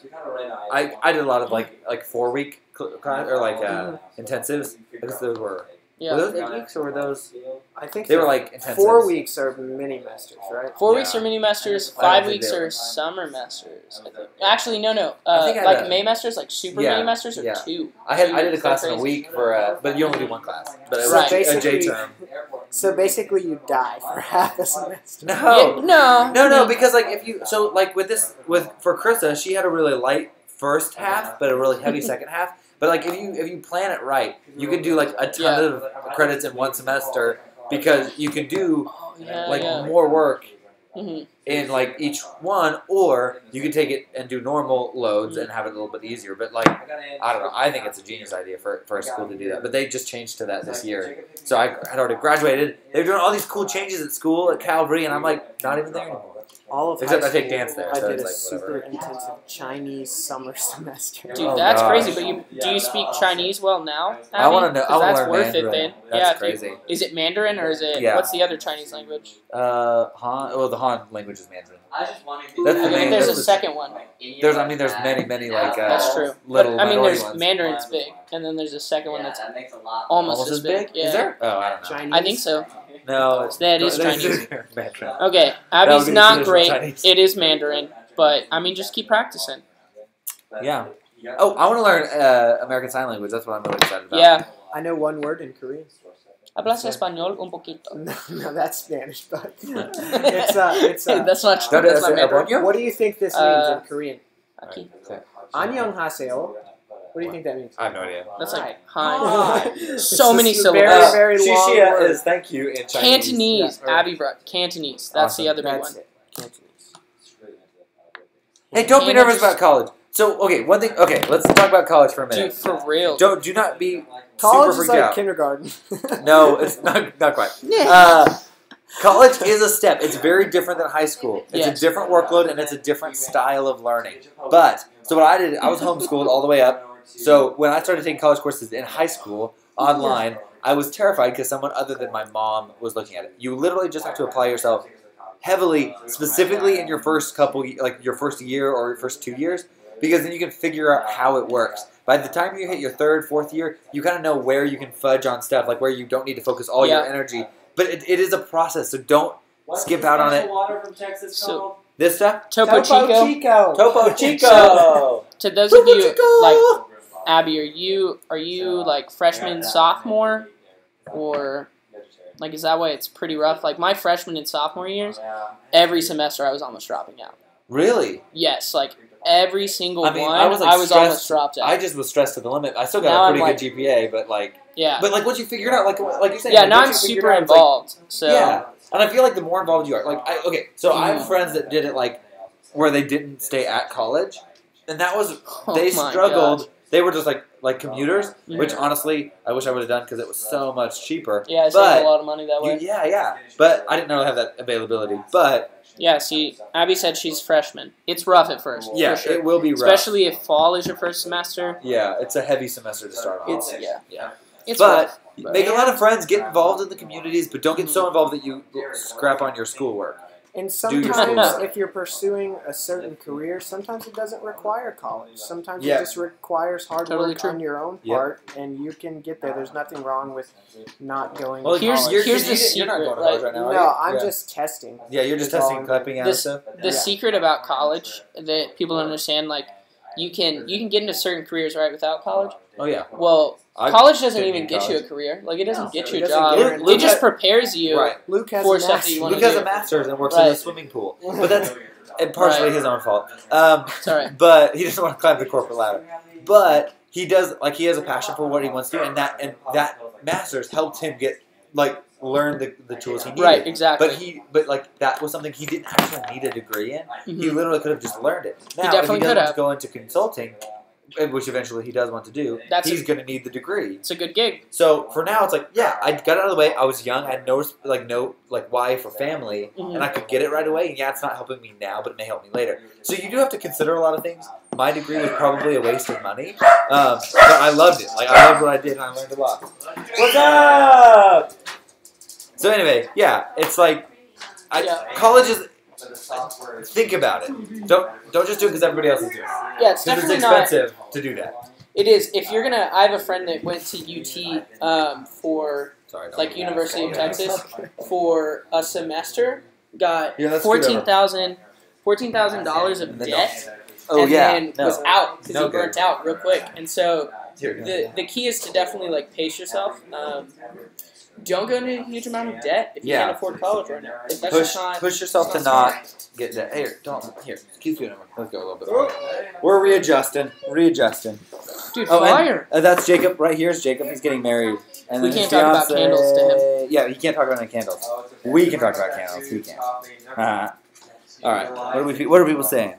I did a lot of like 4-week class or intensives because those were Yeah. those 8 weeks or were those I think they were like intensives. 4 weeks are mini-mesters, right? 4 Yeah. weeks are mini-mesters, I don't 5 think weeks they were. are summer-mesters. I think. Actually, no. I think I Like had a- May-mesters, like super Yeah, mini-mesters are yeah. 2. I did a class They're in a crazy. week for but you only do one class. But it was Right. a J Basically- term. So basically, you die for half a semester. No. No. Because if you for Krista, she had a really light first half, but a really heavy second half. But if you plan it right, you can do a ton of credits in one semester because you can do Oh, yeah. more work Mhm. in each one, or you can take it and do normal loads and have it a little bit easier. But I don't know, I think it's a genius idea for a school to do that. But they just changed to that this year. So I had already graduated. They're doing all these cool changes at school at Calvary, and I'm not even there anymore. All of Except high I take school, dance there, I so did a it's super whatever. intensive Chinese summer semester. Dude, Oh, that's gosh. crazy. But do you speak Chinese well now? I want to know. 'Cause I want that's to learn worth Mandarin. it, then. That's Yeah, if you- crazy. Is it Mandarin or is it Yeah. what's the other Chinese language? Han. Well, the Han language is Mandarin. I just wanted That's the I main- think there's a that's the- second one. There's many That's true. But, little I mean, minority there's ones. Mandarin's big, and then there's a second one that's that makes a lot. almost as big. Yeah. Is there? Oh, I don't know. Chinese. I think so. No, it's That is there's- Chinese. Mandarin. Okay, That Abby's would be the not traditional great. Chinese. It is Mandarin, but I mean, just keep practicing. Yeah. Oh, I want to learn American Sign Language. That's what I'm really excited about. Yeah. I know one word in Korean. Hablas español un poquito. No, that's Spanish, but it's That's not true. Don't That's not say Mandarin. abonyo? What do you think this means in Korean? Aquí. Annyeonghaseyo. What do you think that means? I have no idea. That's like Hi. hi. It's So many just a syllables. Very, very long Shishia word. is thank you in Chinese. Cantonese. Yeah. Abby brought Cantonese. That's the Awesome. other big That's one. it. Cantonese. Hey, don't be Cantonese. nervous about college. So, okay, one thing. Okay, let's talk about college for a Dude, minute. for real. Do not be College super is freaked like out. kindergarten. No, it's not quite. College is a step. It's very different than high school. It's Yes. a different workload and it's a different style of learning. But so what I did, I was homeschooled all the way up. So when I started taking college courses in high school online, I was terrified because someone other than my mom was looking at it. You literally just have to apply yourself heavily, specifically in your first your first year or your first 2 years, because then you can figure out how it works. By the time you hit your third, fourth year, you kind of know where you can fudge on stuff, like where you don't need to focus all your energy. But it is a process, so don't skip out on it. Water from Texas So- This stuff? Topo Chico. Chico. Topo Chico! So- To those of Topo you Chico! like Abby, are you like freshman, sophomore, or Like, is that why it's pretty rough? Like, my freshman and sophomore years, every semester I was almost dropping out. Really? Yes, like, every single one, I was almost dropped out. I just was stressed to the limit. I still got a pretty good GPA, but yeah. But like once you figured out, like you said, yeah, now I'm super involved. So yeah, and I feel like the more involved you are, like I have friends that did it like where they didn't stay at college, and that was they struggled. Gosh. They were just like commuters, which honestly I wish I would have done because it was so much cheaper. Yeah, I saved a lot of money that way. Yeah, but I didn't know I have that availability, but. Yeah, see, Abby said she's freshman. It's rough at first. Yeah, for sure. it will be rough. Especially if fall is your first semester. Yeah, it's a heavy semester to start off. It's but rough. Make a lot of friends, get involved in the communities, but don't get so involved that you scrap on your schoolwork. And sometimes, if you're pursuing a certain career, sometimes it doesn't require college. Sometimes it just requires hard work on your own part, and you can get there. There's nothing wrong with not going to college. Here's the secret. You're not going to college right now, no, I'm just testing. Yeah, you're just testing, clapping out stuff. The secret about college that people don't understand, like, you can get into certain careers, right, without college. Oh, yeah. Well, college doesn't even get you a career. Like, it doesn't get you a job. It just prepares you for stuff that you want to do. Luke has a master's and works in a swimming pool. But that's partially his own fault. Sorry. But he doesn't want to climb the corporate ladder. But he does, like, he has a passion for what he wants to do, and that master's helped him learn the tools he needed. Right, exactly. But that was something he didn't actually need a degree in. Mm-hmm. He literally could have just learned it. Now, he definitely if he doesn't go into consulting, which eventually he does want to do, he's going to need the degree. It's a good gig. So for now, it's like, yeah, I got it out of the way. I was young. I had no wife or family, and I could get it right away. And yeah, it's not helping me now, but it may help me later. So you do have to consider a lot of things. My degree was probably a waste of money, but I loved it. Like, I loved what I did, and I learned a lot. What's up? So anyway, yeah, it's like college is. Think about it. Don't just do it because everybody else is doing it. Yeah, it's definitely expensive to do that. It is. If you're gonna, I have a friend that went to UT for University of Texas for a semester. Got $14,000 of debt. Oh, and then was out because he burnt out real quick. And so the key is to definitely pace yourself. Don't go into a huge amount of debt if you can't afford college right now. If that's push yourself to not get debt. Here, keep doing it. Let's go a little bit more. We're readjusting. Dude, fire! That's Jacob. Right here is Jacob. He's getting married. And we can't talk about candles to him. Yeah, he can't talk about any candles. We can talk about candles. He can't. All right. What are people saying?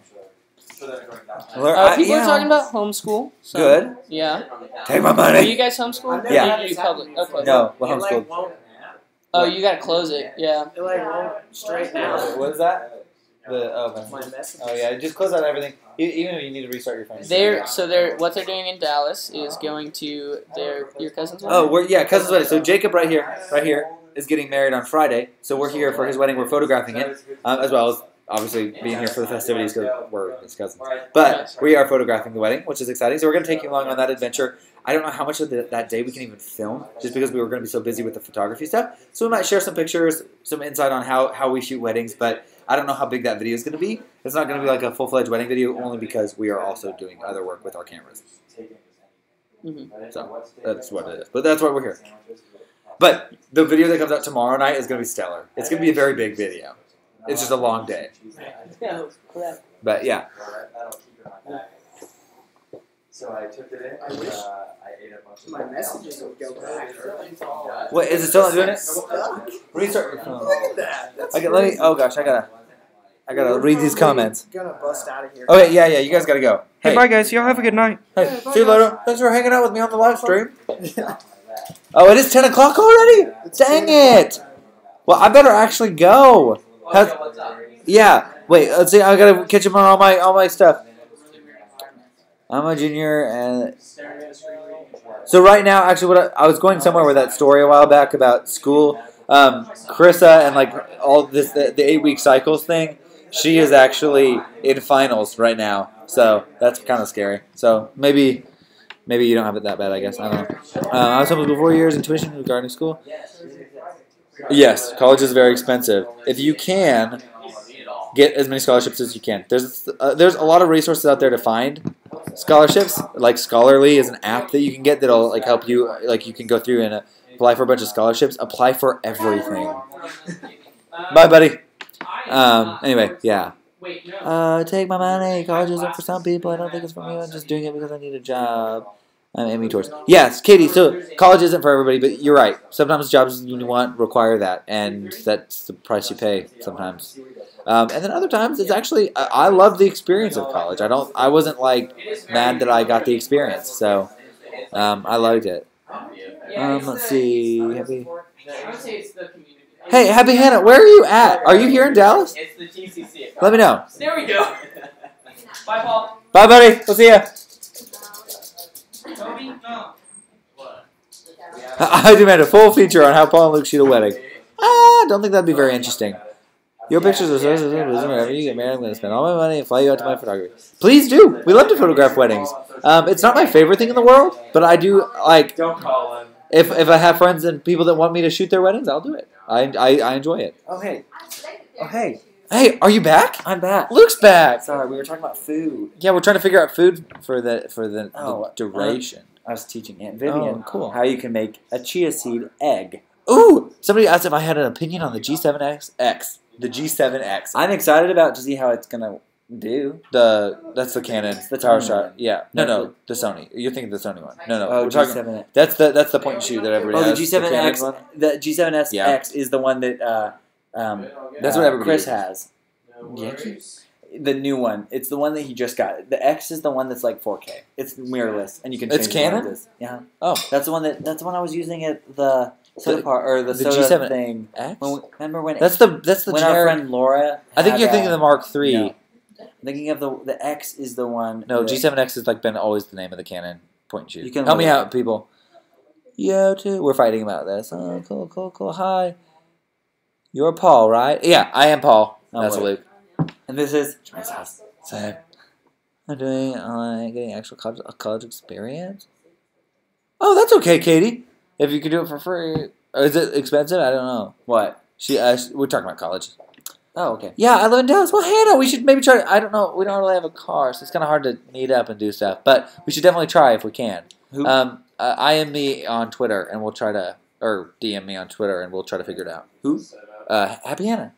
People are talking about homeschool. So, good. Yeah. Take my money. Are you guys homeschooled? Yeah. Or are you public? Okay. No, we're homeschooled. Oh, you gotta close it. Yeah. It won't straighten out. What is that? My message. Oh yeah, just close out everything. Even if you need to restart your phone. What they're doing in Dallas is going to your cousin's wedding. Oh, cousin's wedding. So Jacob right here is getting married on Friday. So we're here for his wedding. We're photographing it, as well as obviously being here for the festivities because we're his cousins. But we are photographing the wedding, which is exciting. So we're going to take you along on that adventure. I don't know how much of that day we can even film, just because we were going to be so busy with the photography stuff. So we might share some pictures, some insight on how we shoot weddings, but I don't know how big that video is going to be. It's not going to be like a full-fledged wedding video, only because we are also doing other work with our cameras. Mm-hmm. So that's what it is. But that's why we're here. But the video that comes out tomorrow night is going to be stellar. It's going to be a very big video. It's just a long day. But yeah. So I took it in. I ate a bunch of my messages would go back. Wait, is it still not doing it? Restart your phone. Oh gosh, I gotta read these comments. Gonna bust out of here. Okay, yeah, you guys gotta go. Hey, bye guys. Y'all have a good night. Hey, see you later. Thanks for hanging out with me on the live stream. Oh, it is 10 o'clock already? Dang it! Well, I better actually go. Yeah. Wait. Let's see. I gotta catch up on all my stuff. I'm a junior, and so right now, actually, I was going somewhere with that story a while back about school. Carissa and all this the 8-week cycles thing. She is actually in finals right now, so that's kind of scary. So maybe you don't have it that bad. I guess I don't know. I was hoping 4 years in tuition regarding school. Yes, college is very expensive. If you can get as many scholarships as you can, there's a lot of resources out there to find scholarships. Like Scholarly is an app that you can get that'll help you. You can go through and apply for a bunch of scholarships. Apply for everything. Bye, buddy. Anyway, yeah. Take my money. College isn't for some people. I don't think it's for me. I'm just doing it because I need a job. I'm aiming towards. Yes, Katie. So college isn't for everybody, but you're right. Sometimes jobs you want require that, and that's the price you pay sometimes. And then other times it's actually I love the experience of college. I wasn't like mad that I got the experience, so I liked it. Let's see. Hey, Happy Hannah, where are you at? Are you here in Dallas? It's the TCC. Let me know. There we go. Bye, Paul. Bye, buddy. We'll see ya. Toby? No. What? I demand a full feature on how Paul and Luke shoot a wedding. I don't think that'd be very interesting. Your pictures are so whenever you get married, I'm going to spend all my money and fly you out to my photography. Please do. We love to photograph weddings. It's not my favorite thing in the world, but I do like. Don't call him. If I have friends and people that want me to shoot their weddings, I'll do it. I enjoy it. Oh, hey. Oh, hey. Hey, are you back? I'm back. Luke's back. Sorry, we were talking about food. Yeah, we're trying to figure out food for the duration. I was teaching Aunt Vivian cool. how you can make a chia seed egg. Ooh! Somebody asked if I had an opinion on the G7X. The G7X. I'm excited about to see how it's gonna do. That's the Canon. The Tower Canon shot. one. Yeah. No, the Sony. You're thinking the Sony one. No. Oh, we're talking. G7X. That's the point and shoot that everybody has. The G7X. Canon one. The G7S Yeah. X is the one that That's what everybody Chris uses. has. The new one. It's the one that he just got. The X is the one that's like 4K. It's mirrorless, and you can. It's change the Canon? lenses. Yeah. Oh, That's the one I was using at the soda part or the the soda G7 thing. X. Remember when? That's the when generic. our friend Laura. I think had, you're thinking of the Mark III. no. Thinking of the X is the one. No, that- G7X has like been always the name of the Canon point and shoot. You can Help me look. out, people. Yo, too. We're fighting about this. Oh, cool. Hi. You're Paul, right? Yeah, I am Paul. Oh, That's wait. Luke. And this is TwinSauce. Same. I'm doing getting actual college experience. Oh, that's okay, Katie. If you could do it for free, is it expensive? I don't know. What? We're talking about college. Oh, okay. Yeah, I live in Dallas. Well, Hannah, we should maybe try. I don't know. We don't really have a car, so it's kind of hard to meet up and do stuff. But we should definitely try if we can. Who? IM me on Twitter, and we'll try to, or DM me on Twitter, and we'll try to figure it out. Who? Happy Hannah.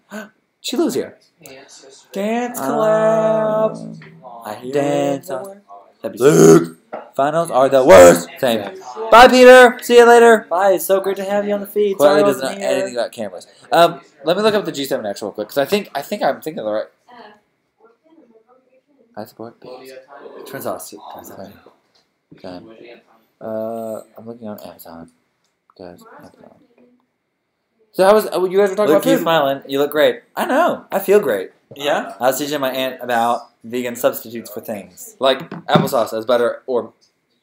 She lives here. Dance collab. I hear Dance. That'd be Luke. Finals are the worst. Same. Bye, Peter. See you later. Bye. It's so great to have you on the feed. Chloe Sorry I doesn't know wasn't here. anything about cameras. Let me look up the G7X real quick because I think I'm thinking of the right. I support. TwinSauce. Okay. I'm looking on Amazon. Guys, Amazon. So how was you guys were talking Luke, about keep food? smiling. You look great. I know. I feel great. Yeah? I was teaching my aunt about vegan substitutes for things. Like applesauce as butter or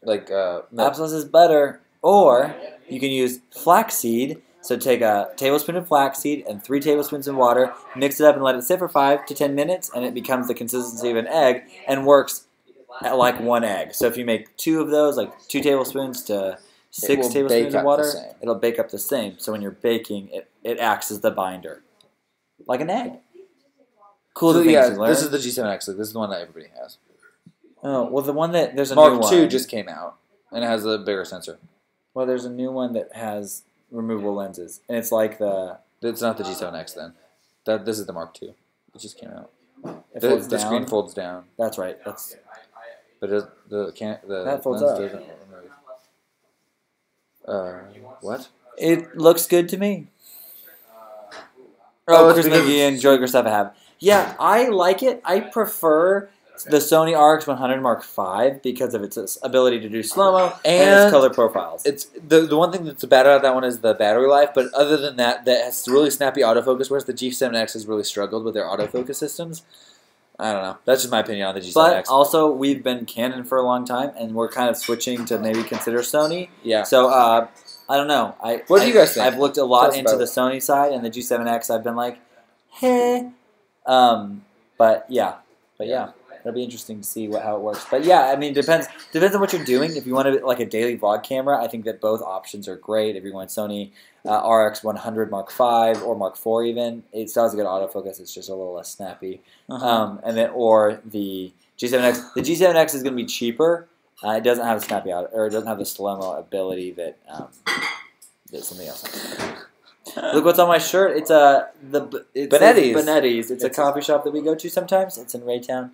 like milk. Applesauce is better, or you can use flaxseed. So take a tablespoon of flaxseed and 3 tablespoons of water, mix it up and let it sit for 5 to 10 minutes, and it becomes the consistency of an egg and works like one egg. So if you make 2 of those, like 2 tablespoons to 6 tablespoons of water, it'll bake up the same. So when you're baking, it acts as the binder. Like an egg. Cool So, things yeah, to learn. this is the G7X. Like, this is the one that everybody has. Oh, well, the one that there's a new Mark one. II just came out and it has a bigger sensor. Well, there's a new one that has removable lenses, and it's like the. It's not the G7X then. This is the Mark II. It just came out. The screen folds down, That's right. That's but the That folds lens up. doesn't remove. What? it. Looks good to me. Oh, it's Chris because McGee and Joey Graceffa have. Yeah, I like it. I prefer the Sony RX100 Mark V because of its ability to do slow-mo and its And color profiles. It's the one thing that's bad about that one is the battery life, but other than that has really snappy autofocus, whereas the G7X has really struggled with their autofocus systems. I don't know. That's just my opinion on the G7X. But also, we've been Canon for a long time, and we're kind of switching to maybe consider Sony. Yeah. So, I don't know. What do you guys think? I've looked a Tell lot us into about the it. Sony side, and the G7X, I've been like, hey. But yeah. It'll be interesting to see how it works. But yeah, I mean, depends on what you're doing. If you want to like a daily vlog camera, I think that both options are great. If you want Sony RX100 Mark V or Mark IV even, it still has a good autofocus. It's just a little less snappy. And then or the G7X. The G7X is going to be cheaper. It doesn't have a snappy auto, or it doesn't have the slow-mo ability that There's something else. Look what's on my shirt. It's Benetti's. Benetti's. It's a coffee shop that we go to sometimes. It's in Raytown,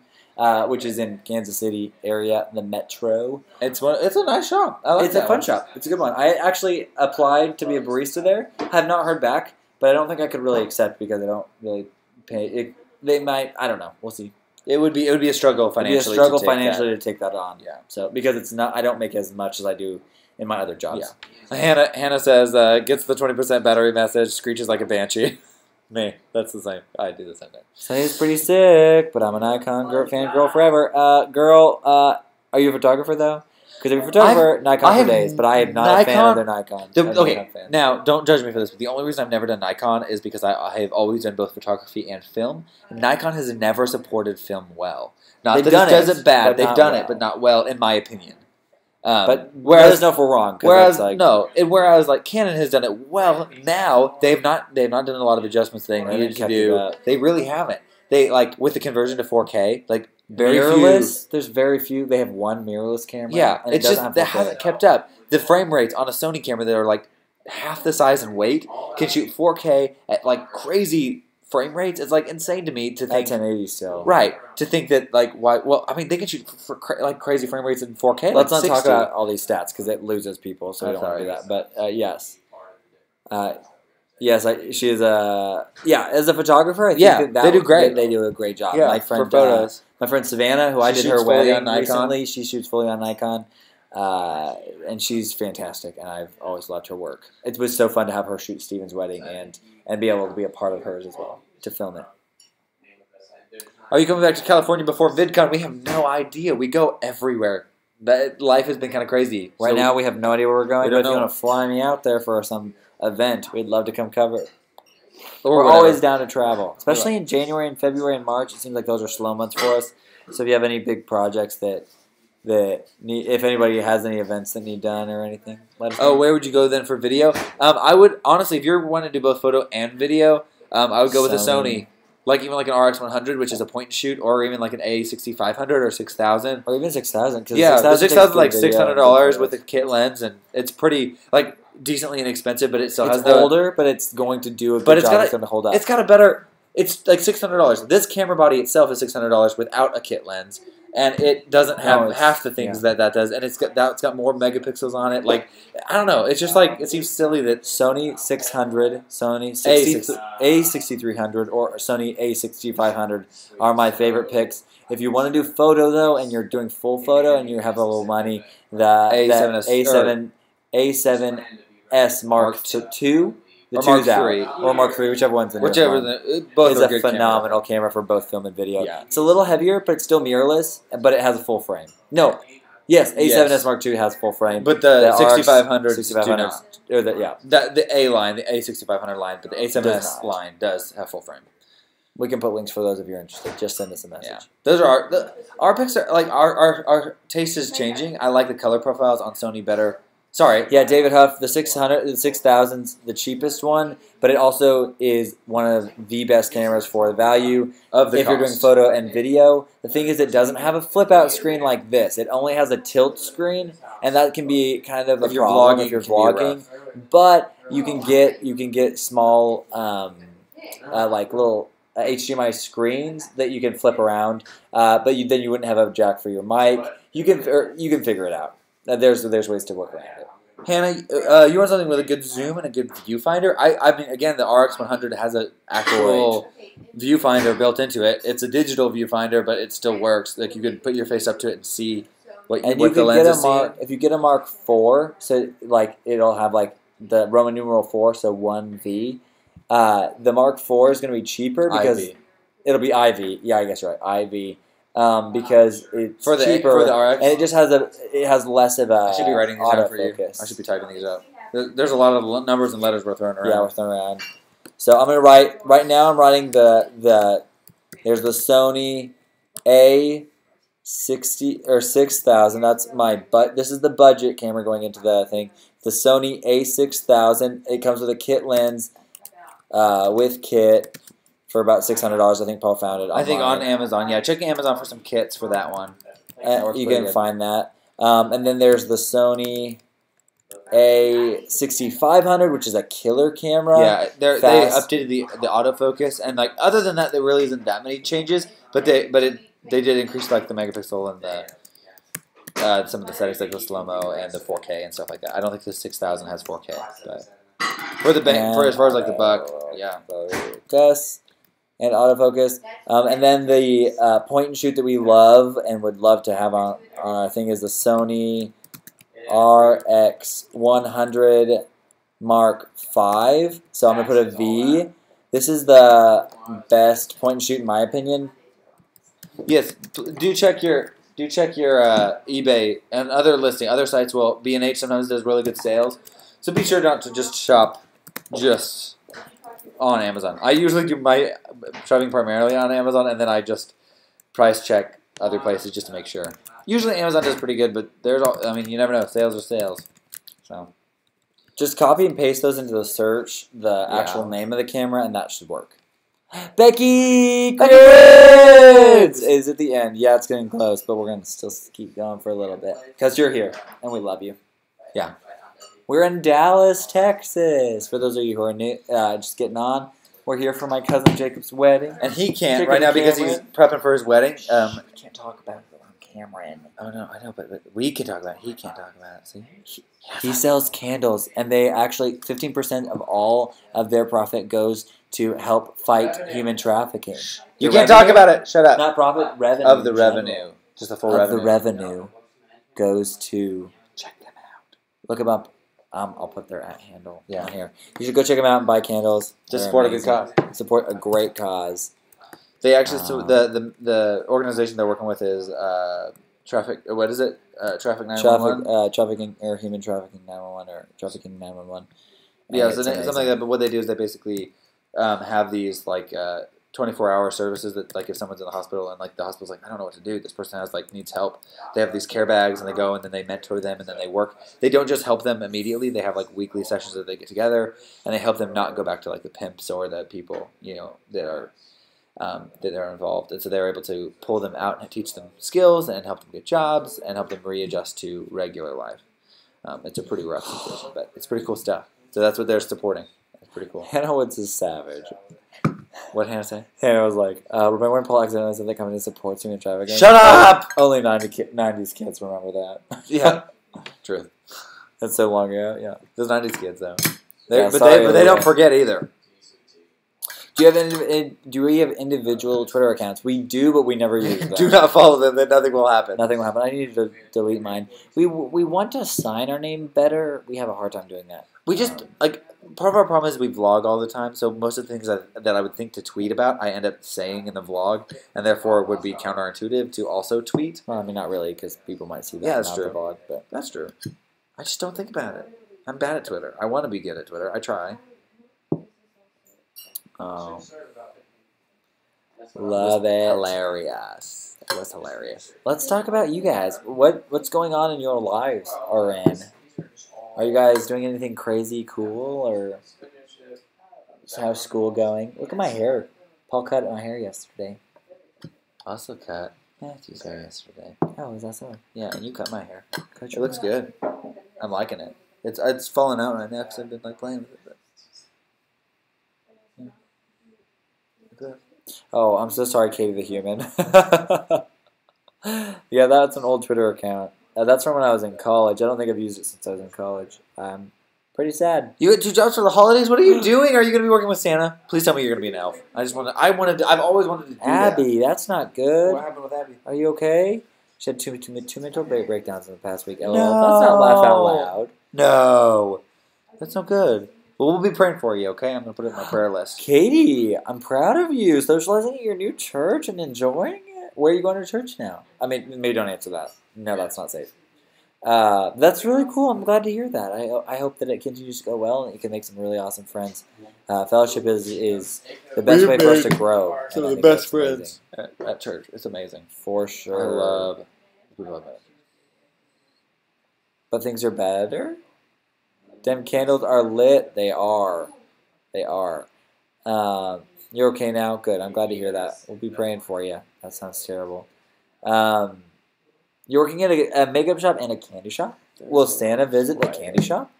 which is in Kansas City area, the Metro. It's a nice shop. I like It's a fun shop. It's a good one. I actually applied to be a barista there. I have not heard back, but I don't think I could really accept because I don't really pay. They might. I don't know. We'll see. It would be a struggle financially. To take that on. Yeah. So because it's not, I don't make as much as I do in my other jobs. Yeah. Hannah says gets the 20% battery message, screeches like a banshee. Me, that's the same. I do the same thing. So he's pretty sick, but I'm an Icon fan girl forever. Are you a photographer though? Because if you're a photographer, Nikon for days, but I am not a fan of their Nikon. Okay, now don't judge me for this, but the only reason I've never done Nikon is because I have always done both photography and film. Nikon has never supported film well. Not that it does it bad. They've done it, but not well, in my opinion. But let us know if we're wrong. Whereas like Canon has done it well. Now they've not done a lot of adjustments they needed to do. They really haven't. They like with the conversion to 4K, like mirrorless. There's very few. They have one mirrorless camera. Yeah, and it's just that hasn't kept up. The frame rates on a Sony camera that are like half the size and weight can shoot 4K at like crazy frame rates. It's like insane to me to think 1080 still. Right. To think that like why? Well, I mean they can shoot for like crazy frame rates in 4K. Let's like not talk about all these stats because it loses people, so we don't want to do that. But yes. Yes, she is as a photographer, I think they do great. They do a great job. Yeah, my friend, for photos. My friend Savannah, who I did her wedding recently, she shoots fully on Nikon, and she's fantastic, and I've always loved her work. It was so fun to have her shoot Steven's wedding and be able to be a part of hers as well, to film it. Are you coming back to California before VidCon? We have no idea. We go everywhere. Life has been kind of crazy. Right now, we have no idea where we're going, but if you want to know. fly me out there for some event, we'd love to come cover it. Or we're always down to travel, especially in January and February and March. It seems like those are slow months for us. So if you have any big projects that need, if anybody has any events that need done or anything, let us know. Oh, where would you go then for video? I would honestly, if you're wanting to do both photo and video, I would go with a Sony, like even like an RX100, which is a point and shoot, or even like an A6500 or 6000, or even 6000. Yeah, the 6000 is like $600 with a kit lens, and it's pretty like decently inexpensive, but it still has older, but it's going to do a good job. It's going to hold up. It's got a better. It's like $600. This camera body itself is $600 without a kit lens, and it doesn't have half the things that does. And it's got more megapixels on it. Like I don't know. It's just like it seems silly that Sony 600, Sony A6300, or Sony A6500 are my favorite picks. If you want to do photo though, and you're doing full photo, and you have a little money, the A7S Mark II. Or Mark III. Or Mark III, whichever one's the both is a phenomenal camera for both film and video. Yeah. It's a little heavier, but it's still mirrorless, but it has a full frame. No. Yes, A7S Mark II has full frame. But the 6500 do not. Or the A line, the A6500 line, but the A7S line does have full frame. We can put links for those if you're interested. Just send us a message. Yeah. Those are our picks are like our taste is changing. I like the color profiles on Sony better. Sorry. Yeah, David Huff, the 6000's the cheapest one, but it also is one of the best cameras for the value of the if you're doing photo and video. The thing is, it doesn't have a flip-out screen like this. It only has a tilt screen, and that can be kind of a problem if you're vlogging. But you can get small like little HDMI screens that you can flip around, but then you wouldn't have a jack for your mic. You can figure it out. There's ways to work around it. Hannah, you want something with a good zoom and a good viewfinder? I mean, again, the RX100 has an actual viewfinder built into it. It's a digital viewfinder, but it still works. Like you can put your face up to it and see what the lens is seeing. If you get a Mark IV, so like it'll have like the Roman numeral 4, so 1V. The Mark IV is going to be cheaper because it'll be IV. Yeah, I guess you're right, IV. Because it's cheaper for the RX, and it just has less of a. I should be writing these out for you. I should be typing these up. There's a lot of numbers and letters we're throwing around. Yeah, we're throwing around. So I'm gonna write right now. I'm writing there's the Sony A60 or 6000. That's this is the budget camera going into the thing. The Sony A6000. It comes with a kit lens, with kit. For about $600, I think Paul found it online. I think on Amazon. Yeah, check Amazon for some kits for that one. You can find that. And then there's the Sony a 6500, which is a killer camera. Yeah, they updated the autofocus, and like other than that, there really isn't that many changes. But they did increase like the megapixel and the some of the settings like the slow mo and the 4K and stuff like that. I don't think the 6000 has 4K, but for the for as far as like the buck, yeah. Focus and autofocus, and then the point and shoot that we love and would love to have on our thing is the Sony RX100 Mark V. So I'm gonna put a V. This is the best point and shoot in my opinion. Yes, do check your eBay and other sites. Will B&H sometimes does really good sales, so be sure not to just shop just on Amazon. I usually do my shopping primarily on Amazon, and then I just price check other places just to make sure. Usually Amazon does pretty good, but you never know. Sales are sales. So just copy and paste those into the search, the actual name of the camera, and that should work. Becky Grids is at the end. Yeah, it's getting close, but we're going to still keep going for a little bit because you're here, and we love you. Yeah. We're in Dallas, Texas. For those of you who are new, just getting on, we're here for my cousin Jacob's wedding. And he can't right now because he's prepping for his wedding. I can't talk about it on camera. Oh, no, I know, but we can talk about it. He can't talk about it. See? He sells candles, and they actually, 15% of all of their profit goes to help fight human trafficking. You can't talk about it. Shut up. Not profit, revenue. Of the revenue. Just the full revenue. The revenue goes to... Check them out. Look them up. I'll put their handle on here. You should go check them out and buy candles. Just support a good cause. Support a great cause. They actually, the organization they're working with is Traffic, what is it? Traffic 911? Trafficking, or Human Trafficking 911, or Trafficking 911. Yeah, so something like that. But what they do is they basically have these, like, 24-hour services that, like, if someone's in the hospital and, like, the hospital's like, I don't know what to do, this person needs help. They have these care bags, and they go, and then they mentor them, and then they work. They don't just help them immediately. They have, like, weekly sessions that they get together, and they help them not go back to, like, the pimps or the people, that are involved. And so they're able to pull them out and teach them skills and help them get jobs and help them readjust to regular life. It's a pretty rough situation, but it's pretty cool stuff. So that's what they're supporting. It's pretty cool. Hannah Woods is savage. What did Hannah say? Hannah was like, remember when Paul accidentally said the company supports human trafficking? Shut up! Only 90s kids remember that. Yeah. True. That's so long ago, yeah. Those 90s kids, though. But they don't forget either. Do we have individual Twitter accounts? We do, but we never use them. Do not follow them, then nothing will happen. Nothing will happen. I need to delete mine. We want to sign our name better. We have a hard time doing that. We just, part of our problem is we vlog all the time, so most of the things that I would think to tweet about, I end up saying in the vlog, and therefore it would be counterintuitive to also tweet. Well, I mean, not really, because people might see that. Yeah, that's true. The vlog, but. That's true. I just don't think about it. I'm bad at Twitter. I want to be good at Twitter. I try. Oh. Love it. Hilarious. It was hilarious. Let's talk about you guys. What's going on in your lives, RN? Are you guys doing anything crazy cool, or how's school going? Look at my hair. Paul cut my hair yesterday. Also cut Matthew's hair yesterday. Oh, is that so? Yeah, and you cut my hair. It looks good. I'm liking it. It's falling out right now because I've been playing with it. But. Oh, I'm so sorry, Katie the Human. Yeah, that's an old Twitter account. That's from when I was in college. I don't think I've used it since I was in college. I'm pretty sad. You had 2 jobs for the holidays? What are you doing? Are you going to be working with Santa? Please tell me you're going to be an elf. I've always wanted to do Abby, that's not good. What happened with Abby? Are you okay? She had two mental breakdowns in the past week. LOL. No. That's not laugh out loud. No. That's not good. Well, we'll be praying for you, okay? I'm going to put it in my prayer list. Katie, I'm proud of you. Socializing at your new church and enjoying it. Where are you going to church now? I mean, maybe don't answer that. No, that's not safe. That's really cool. I'm glad to hear that. I hope that it continues to go well and you can make some really awesome friends. Fellowship is the best way for us to grow. Some of the best friends at church. It's amazing. For sure. We love it. But things are better? Them candles are lit. They are. You're okay now? Good. I'm glad to hear that. We'll be praying for you. That sounds terrible. You're working at a makeup shop and a candy shop? Will Santa visit the candy shop?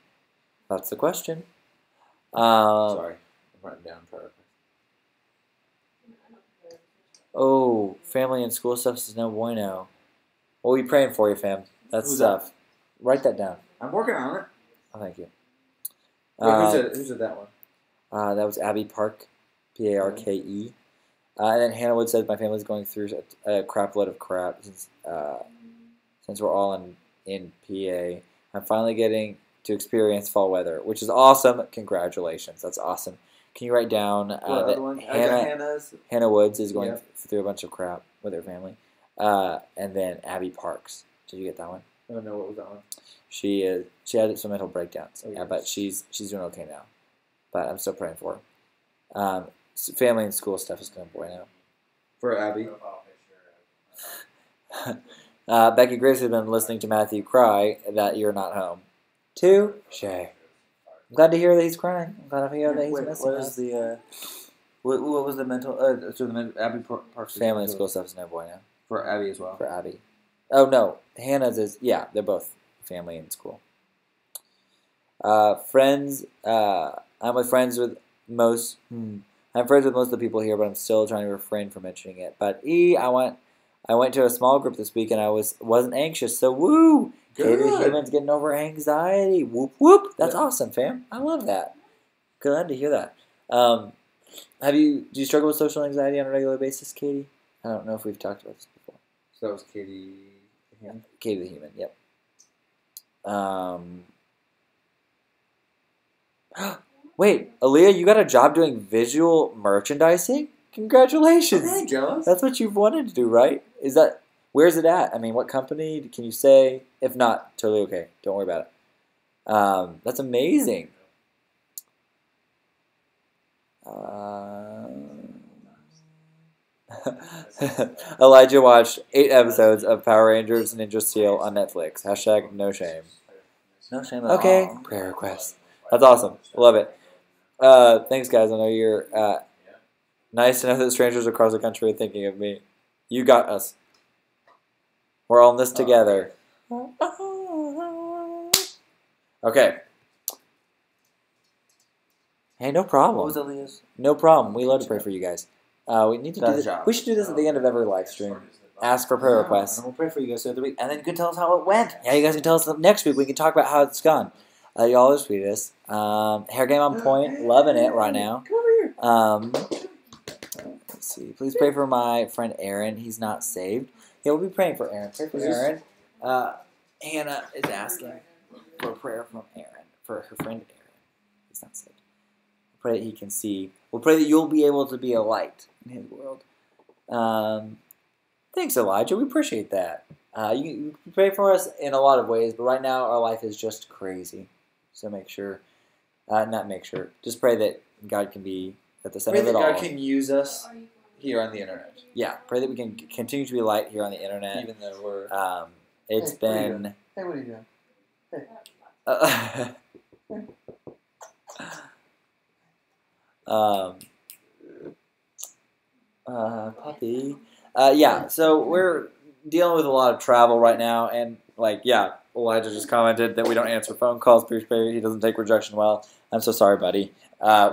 That's the question. Sorry, I'm writing down prayer. Oh, family and school stuff is no bueno. We'll be praying for you, fam. That's stuff. Write that down. I'm working on it. Oh, thank you. Wait, who said that one? That was Abby Park, Parke. And then Hannah Wood said, my family's going through a crap load of crap since we're all in PA. I'm finally getting to experience fall weather, which is awesome. Congratulations. That's awesome. Can you write down that Hannah Woods is going through a bunch of crap with her family? And then Abby Parks. Did you get that one? I don't know what was that one. She had some mental breakdowns. Yeah, but she's doing okay now. But I'm still praying for her. Family and school stuff is going to bueno. For Abby. Becky Grace has been listening to Matthew cry that you're not home. Touche. I'm glad to hear that he's crying. I'm glad to hear that he's missing us. What was the mental? So the Abby Parks. Family and school stuff is no bueno. For Abby as well. For Abby. Oh no, Hannah's is they're both family and school. Friends. I'm friends with most of the people here, but I'm still trying to refrain from mentioning it. But I went to a small group this week and I wasn't anxious. So woo! Katie the Human's getting over anxiety. Whoop whoop! That's awesome, fam. I love that. Glad to hear that. Do you struggle with social anxiety on a regular basis, Katie? I don't know if we've talked about this before. So that was Katie the Human? Katie the Human, yep. Wait, Aaliyah, you got a job doing visual merchandising? Congratulations! I'm jealous. That's what you've wanted to do, right? Where's it at? I mean, what company? Can you say? If not, totally okay. Don't worry about it. That's amazing. Elijah watched 8 episodes of Power Rangers Ninja Steel on Netflix. # no shame. No shame at all. Okay. Prayer request. That's awesome. Love it. Thanks, guys. I know you're nice to know that strangers across the country are thinking of me. You got us. We're all in this together. Okay. Hey, no problem. What was Aaliyah's? No problem. We love to pray for you guys. We need to do this. We should do this at the end of every live stream. Ask for prayer requests. And we'll pray for you guys throughout the week. And then you can tell us how it went. Yeah, you guys can tell us next week. We can talk about how it's gone. Y'all are the sweetest. Hair game on point. Loving it right now. Let's see. Please pray for my friend Aaron. He's not saved. Yeah, we'll be praying for Aaron. Pray for Aaron. Hannah is asking for a prayer from Aaron. For her friend Aaron. He's not saved. Pray that he can see. We'll pray that you'll be able to be a light in his world. Thanks, Elijah. We appreciate that. You can pray for us in a lot of ways, but right now our life is just crazy. So just pray that God can be at the center of it all. Pray that God can use us here on the internet. Yeah, pray that we can continue to be light here on the internet. Even though we're... It's been... Hey, what are you doing? Hey. Puppy. Yeah, so we're dealing with a lot of travel right now, and Elijah just commented that we don't answer phone calls. He doesn't take rejection well. I'm so sorry, buddy.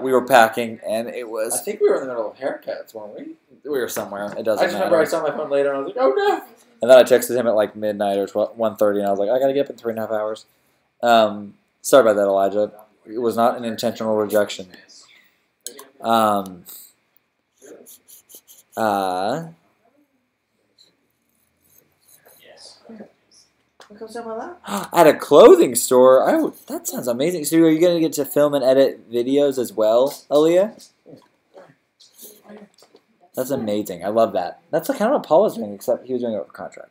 We were packing, and it was... I think we were in the middle of haircuts, weren't we? We were somewhere. It doesn't matter. I just remember I saw my phone later, and I was like, oh, no! And then I texted him at midnight or 1:30, and I was like, I gotta get up in 3.5 hours. Sorry about that, Elijah. It was not an intentional rejection. At a clothing store? Oh, that sounds amazing. So are you going to get to film and edit videos as well, Aaliyah? That's amazing. I love that. That's kind of what Paul was doing, except he was doing it with contract.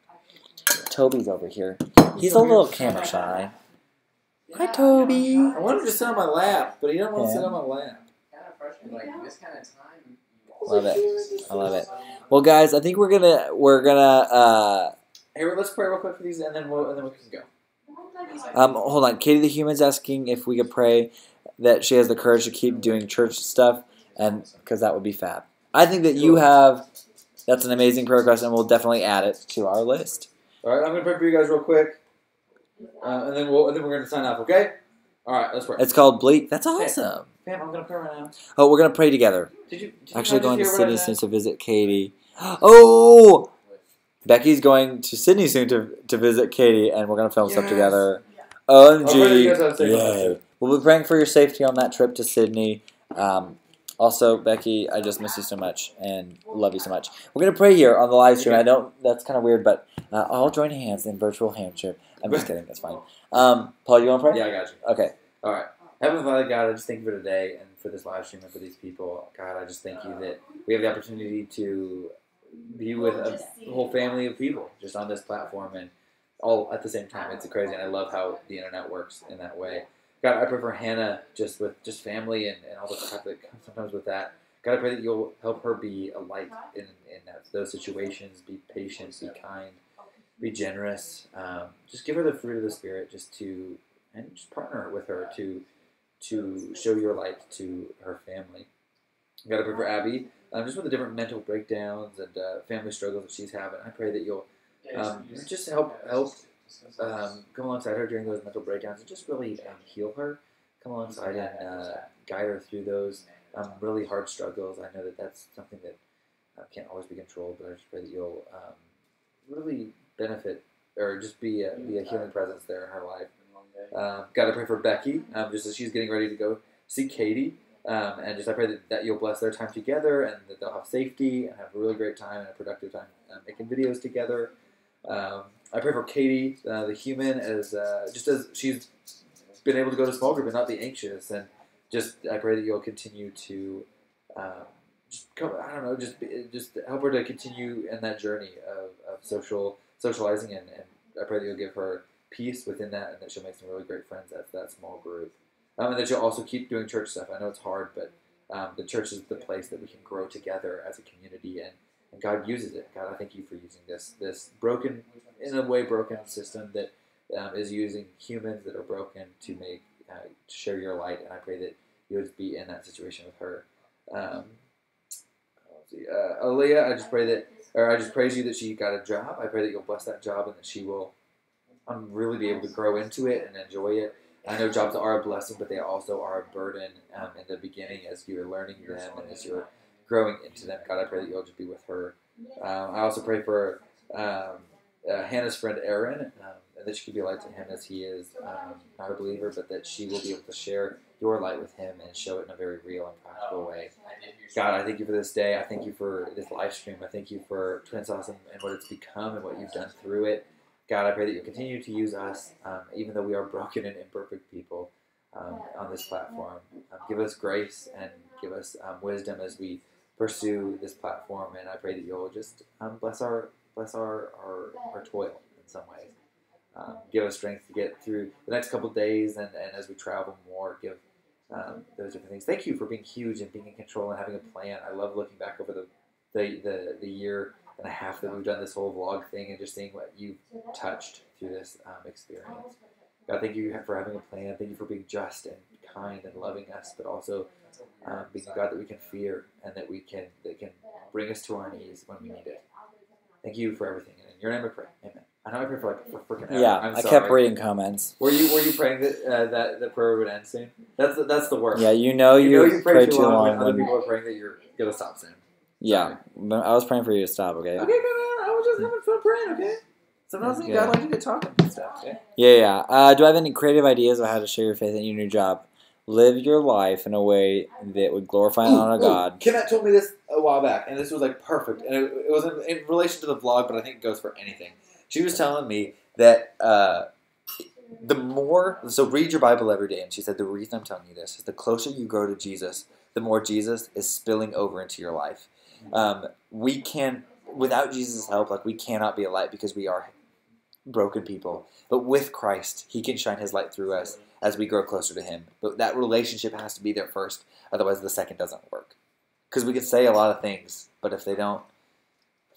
Toby's over here. He's a little camera shy. Hi, Toby. I wanted him to sit on my lap, but he don't want to sit on my lap. Love it. I love it. Well, guys, I think we're gonna Hey, let's pray real quick for these, and then we can go. Hold on. Katie the Human's asking if we could pray that she has the courage to keep doing church stuff, and because that would be fab. I think that you have. That's an amazing prayer request, and we'll definitely add it to our list. All right, I'm gonna pray for you guys real quick. And then we're going to sign off, okay? All right, let's pray. It's called Bleak. That's awesome. Pam, I'm going to pray right now. Oh, we're going to pray together. Did you Actually going to Sydney soon to visit Katie. Oh! Becky's going to Sydney soon to visit Katie, and we're going to film stuff together. OMG. Yay. We'll be praying for your safety on that trip to Sydney. Also, Becky, I just miss you so much and love you so much. We're going to pray here on the live stream. I know that's kind of weird, but I'll join hands in virtual handshake. I'm just kidding. That's fine. Paul, you want to pray? Yeah, I got you. Okay. All right. Heavenly Father, God, I just thank you for today and for this live stream and for these people. God, I just thank you that we have the opportunity to be with a whole family of people just on this platform and all at the same time. It's crazy, and I love how the internet works in that way. God, I pray for Hannah just with just family and all the crap that comes sometimes with that. God, I pray that you'll help her be a light in those situations. Be patient, be kind, be generous. Just give her the fruit of the Spirit just partner with her to show your light to her family. God, I pray for Abby, just with the different mental breakdowns and family struggles that she's having. I pray that you'll just help come alongside her during those mental breakdowns and just really heal her. Come alongside and guide her through those really hard struggles. I know that that's something that can't always be controlled, but I just pray that you'll really benefit or just be a healing presence there in her life. God, I pray for Becky, just as she's getting ready to go see Katie. And just I pray that you'll bless their time together and that they'll have safety and have a really great time and a productive time making videos together. I pray for Katie, the human, just as she's been able to go to small group and not be anxious. And just I pray that you'll continue to just help her to continue in that journey of socializing. And I pray that you'll give her peace within that and that she'll make some really great friends at that small group. And that you'll also keep doing church stuff. I know it's hard, but the church is the place that we can grow together as a community, and God uses it. God, I thank you for using this broken system that is using humans that are broken to share your light, and I pray that you would be in that situation with her. Aaliyah, I just praise you that she got a job. I pray that you'll bless that job and that she will really be able to grow into it and enjoy it. I know jobs are a blessing, but they also are a burden in the beginning as you're learning them and as you're growing into them. God, I pray that you'll just be with her. I also pray for Hannah's friend Aaron, and that she could be a light to him as he is not a believer, but that she will be able to share your light with him and show it in a very real and practical way. God, I thank you for this day. I thank you for this live stream. I thank you for TwinSauce and what it's become and what you've done through it. God, I pray that you'll continue to use us, even though we are broken and imperfect people on this platform. Give us grace and give us wisdom as we pursue this platform, and I pray that you'll just bless our toil in some ways. Give us strength to get through the next couple of days, and as we travel more, give those different things. Thank you for being huge and being in control and having a plan. I love looking back over the year and a half that we've done this whole vlog thing and just seeing what you've touched through this experience. God, thank you for having a plan. Thank you for being just and kind and loving us, but also being a God that we can fear and that can bring us to our knees when we need it. Thank you for everything. And in your name I pray. Amen. I know I pray for freaking ever. Yeah, I'm I sorry. kept reading comments. Were you praying that the prayer would end soon? That's the worst. Yeah, you prayed too long when other people are praying that you're gonna stop soon. Yeah, but I was praying for you to stop. Okay. Okay, man. I was just having fun praying. Okay. Sometimes you gotta like to get talking and stuff. Okay. Yeah. Do I have any creative ideas on how to share your faith in your new job? Live your life in a way that would glorify and honor God. Kimmette told me this a while back, and this was like perfect. And it was in relation to the vlog, but I think it goes for anything. She was telling me that so read your Bible every day. And she said the reason I'm telling you this is the closer you grow to Jesus, the more Jesus is spilling over into your life. We can, without Jesus' help, we cannot be a light because we are broken people. But with Christ, He can shine His light through us as we grow closer to Him. But that relationship has to be there first, otherwise the second doesn't work. Because we can say a lot of things, but if we don't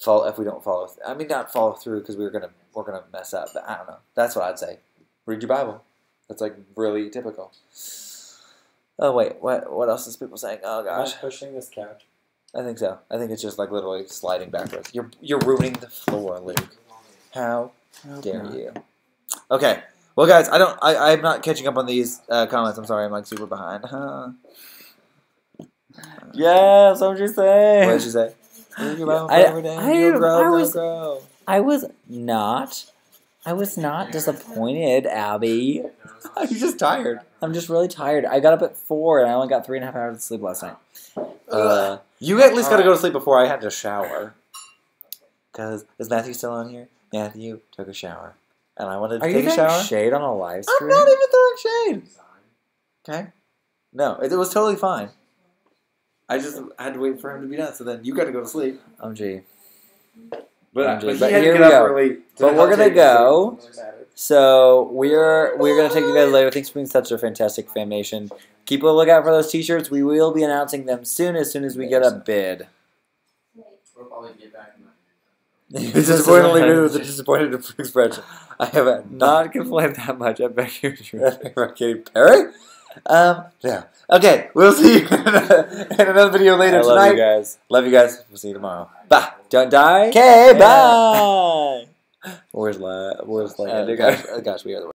follow through, because we're gonna mess up. But I don't know. That's what I'd say. Read your Bible. That's really typical. Oh wait, what else is people saying? Oh gosh, am I pushing this couch? I think so. I think it's just literally sliding backwards. You're ruining the floor, Luke. How dare you? Okay. Well, guys, I'm not catching up on these comments. I'm sorry. I'm like super behind. Yeah, that's what you say. What did you say? I was not disappointed, Abby. You're just tired. I'm just really tired. I got up at 4 and I only got 3.5 hours of sleep last night. You at least got to go to sleep before I had to shower. Because is Matthew still on here? Matthew took a shower, and I wanted to take a shower. Are you throwing shade on a live stream? I'm not even throwing shade. Okay. No, it was totally fine. I just had to wait for him to be done. So then you got to go to sleep. Gee. But here we go. But we're gonna go. So we're gonna take you guys later. Thanks for being such a fantastic Famnation. Keep a lookout for those T-shirts. We will be announcing them as soon as we get a bid. We'll probably get back in It's disappointingly new with a disappointed expression. I have not complained that much. I beg you. Katy Perry. Yeah. Okay, we'll see you in another video later tonight. Love you guys. Love you guys. We'll see you tomorrow. Bye. Don't die. Okay, bye. Where's like? Gosh, we are the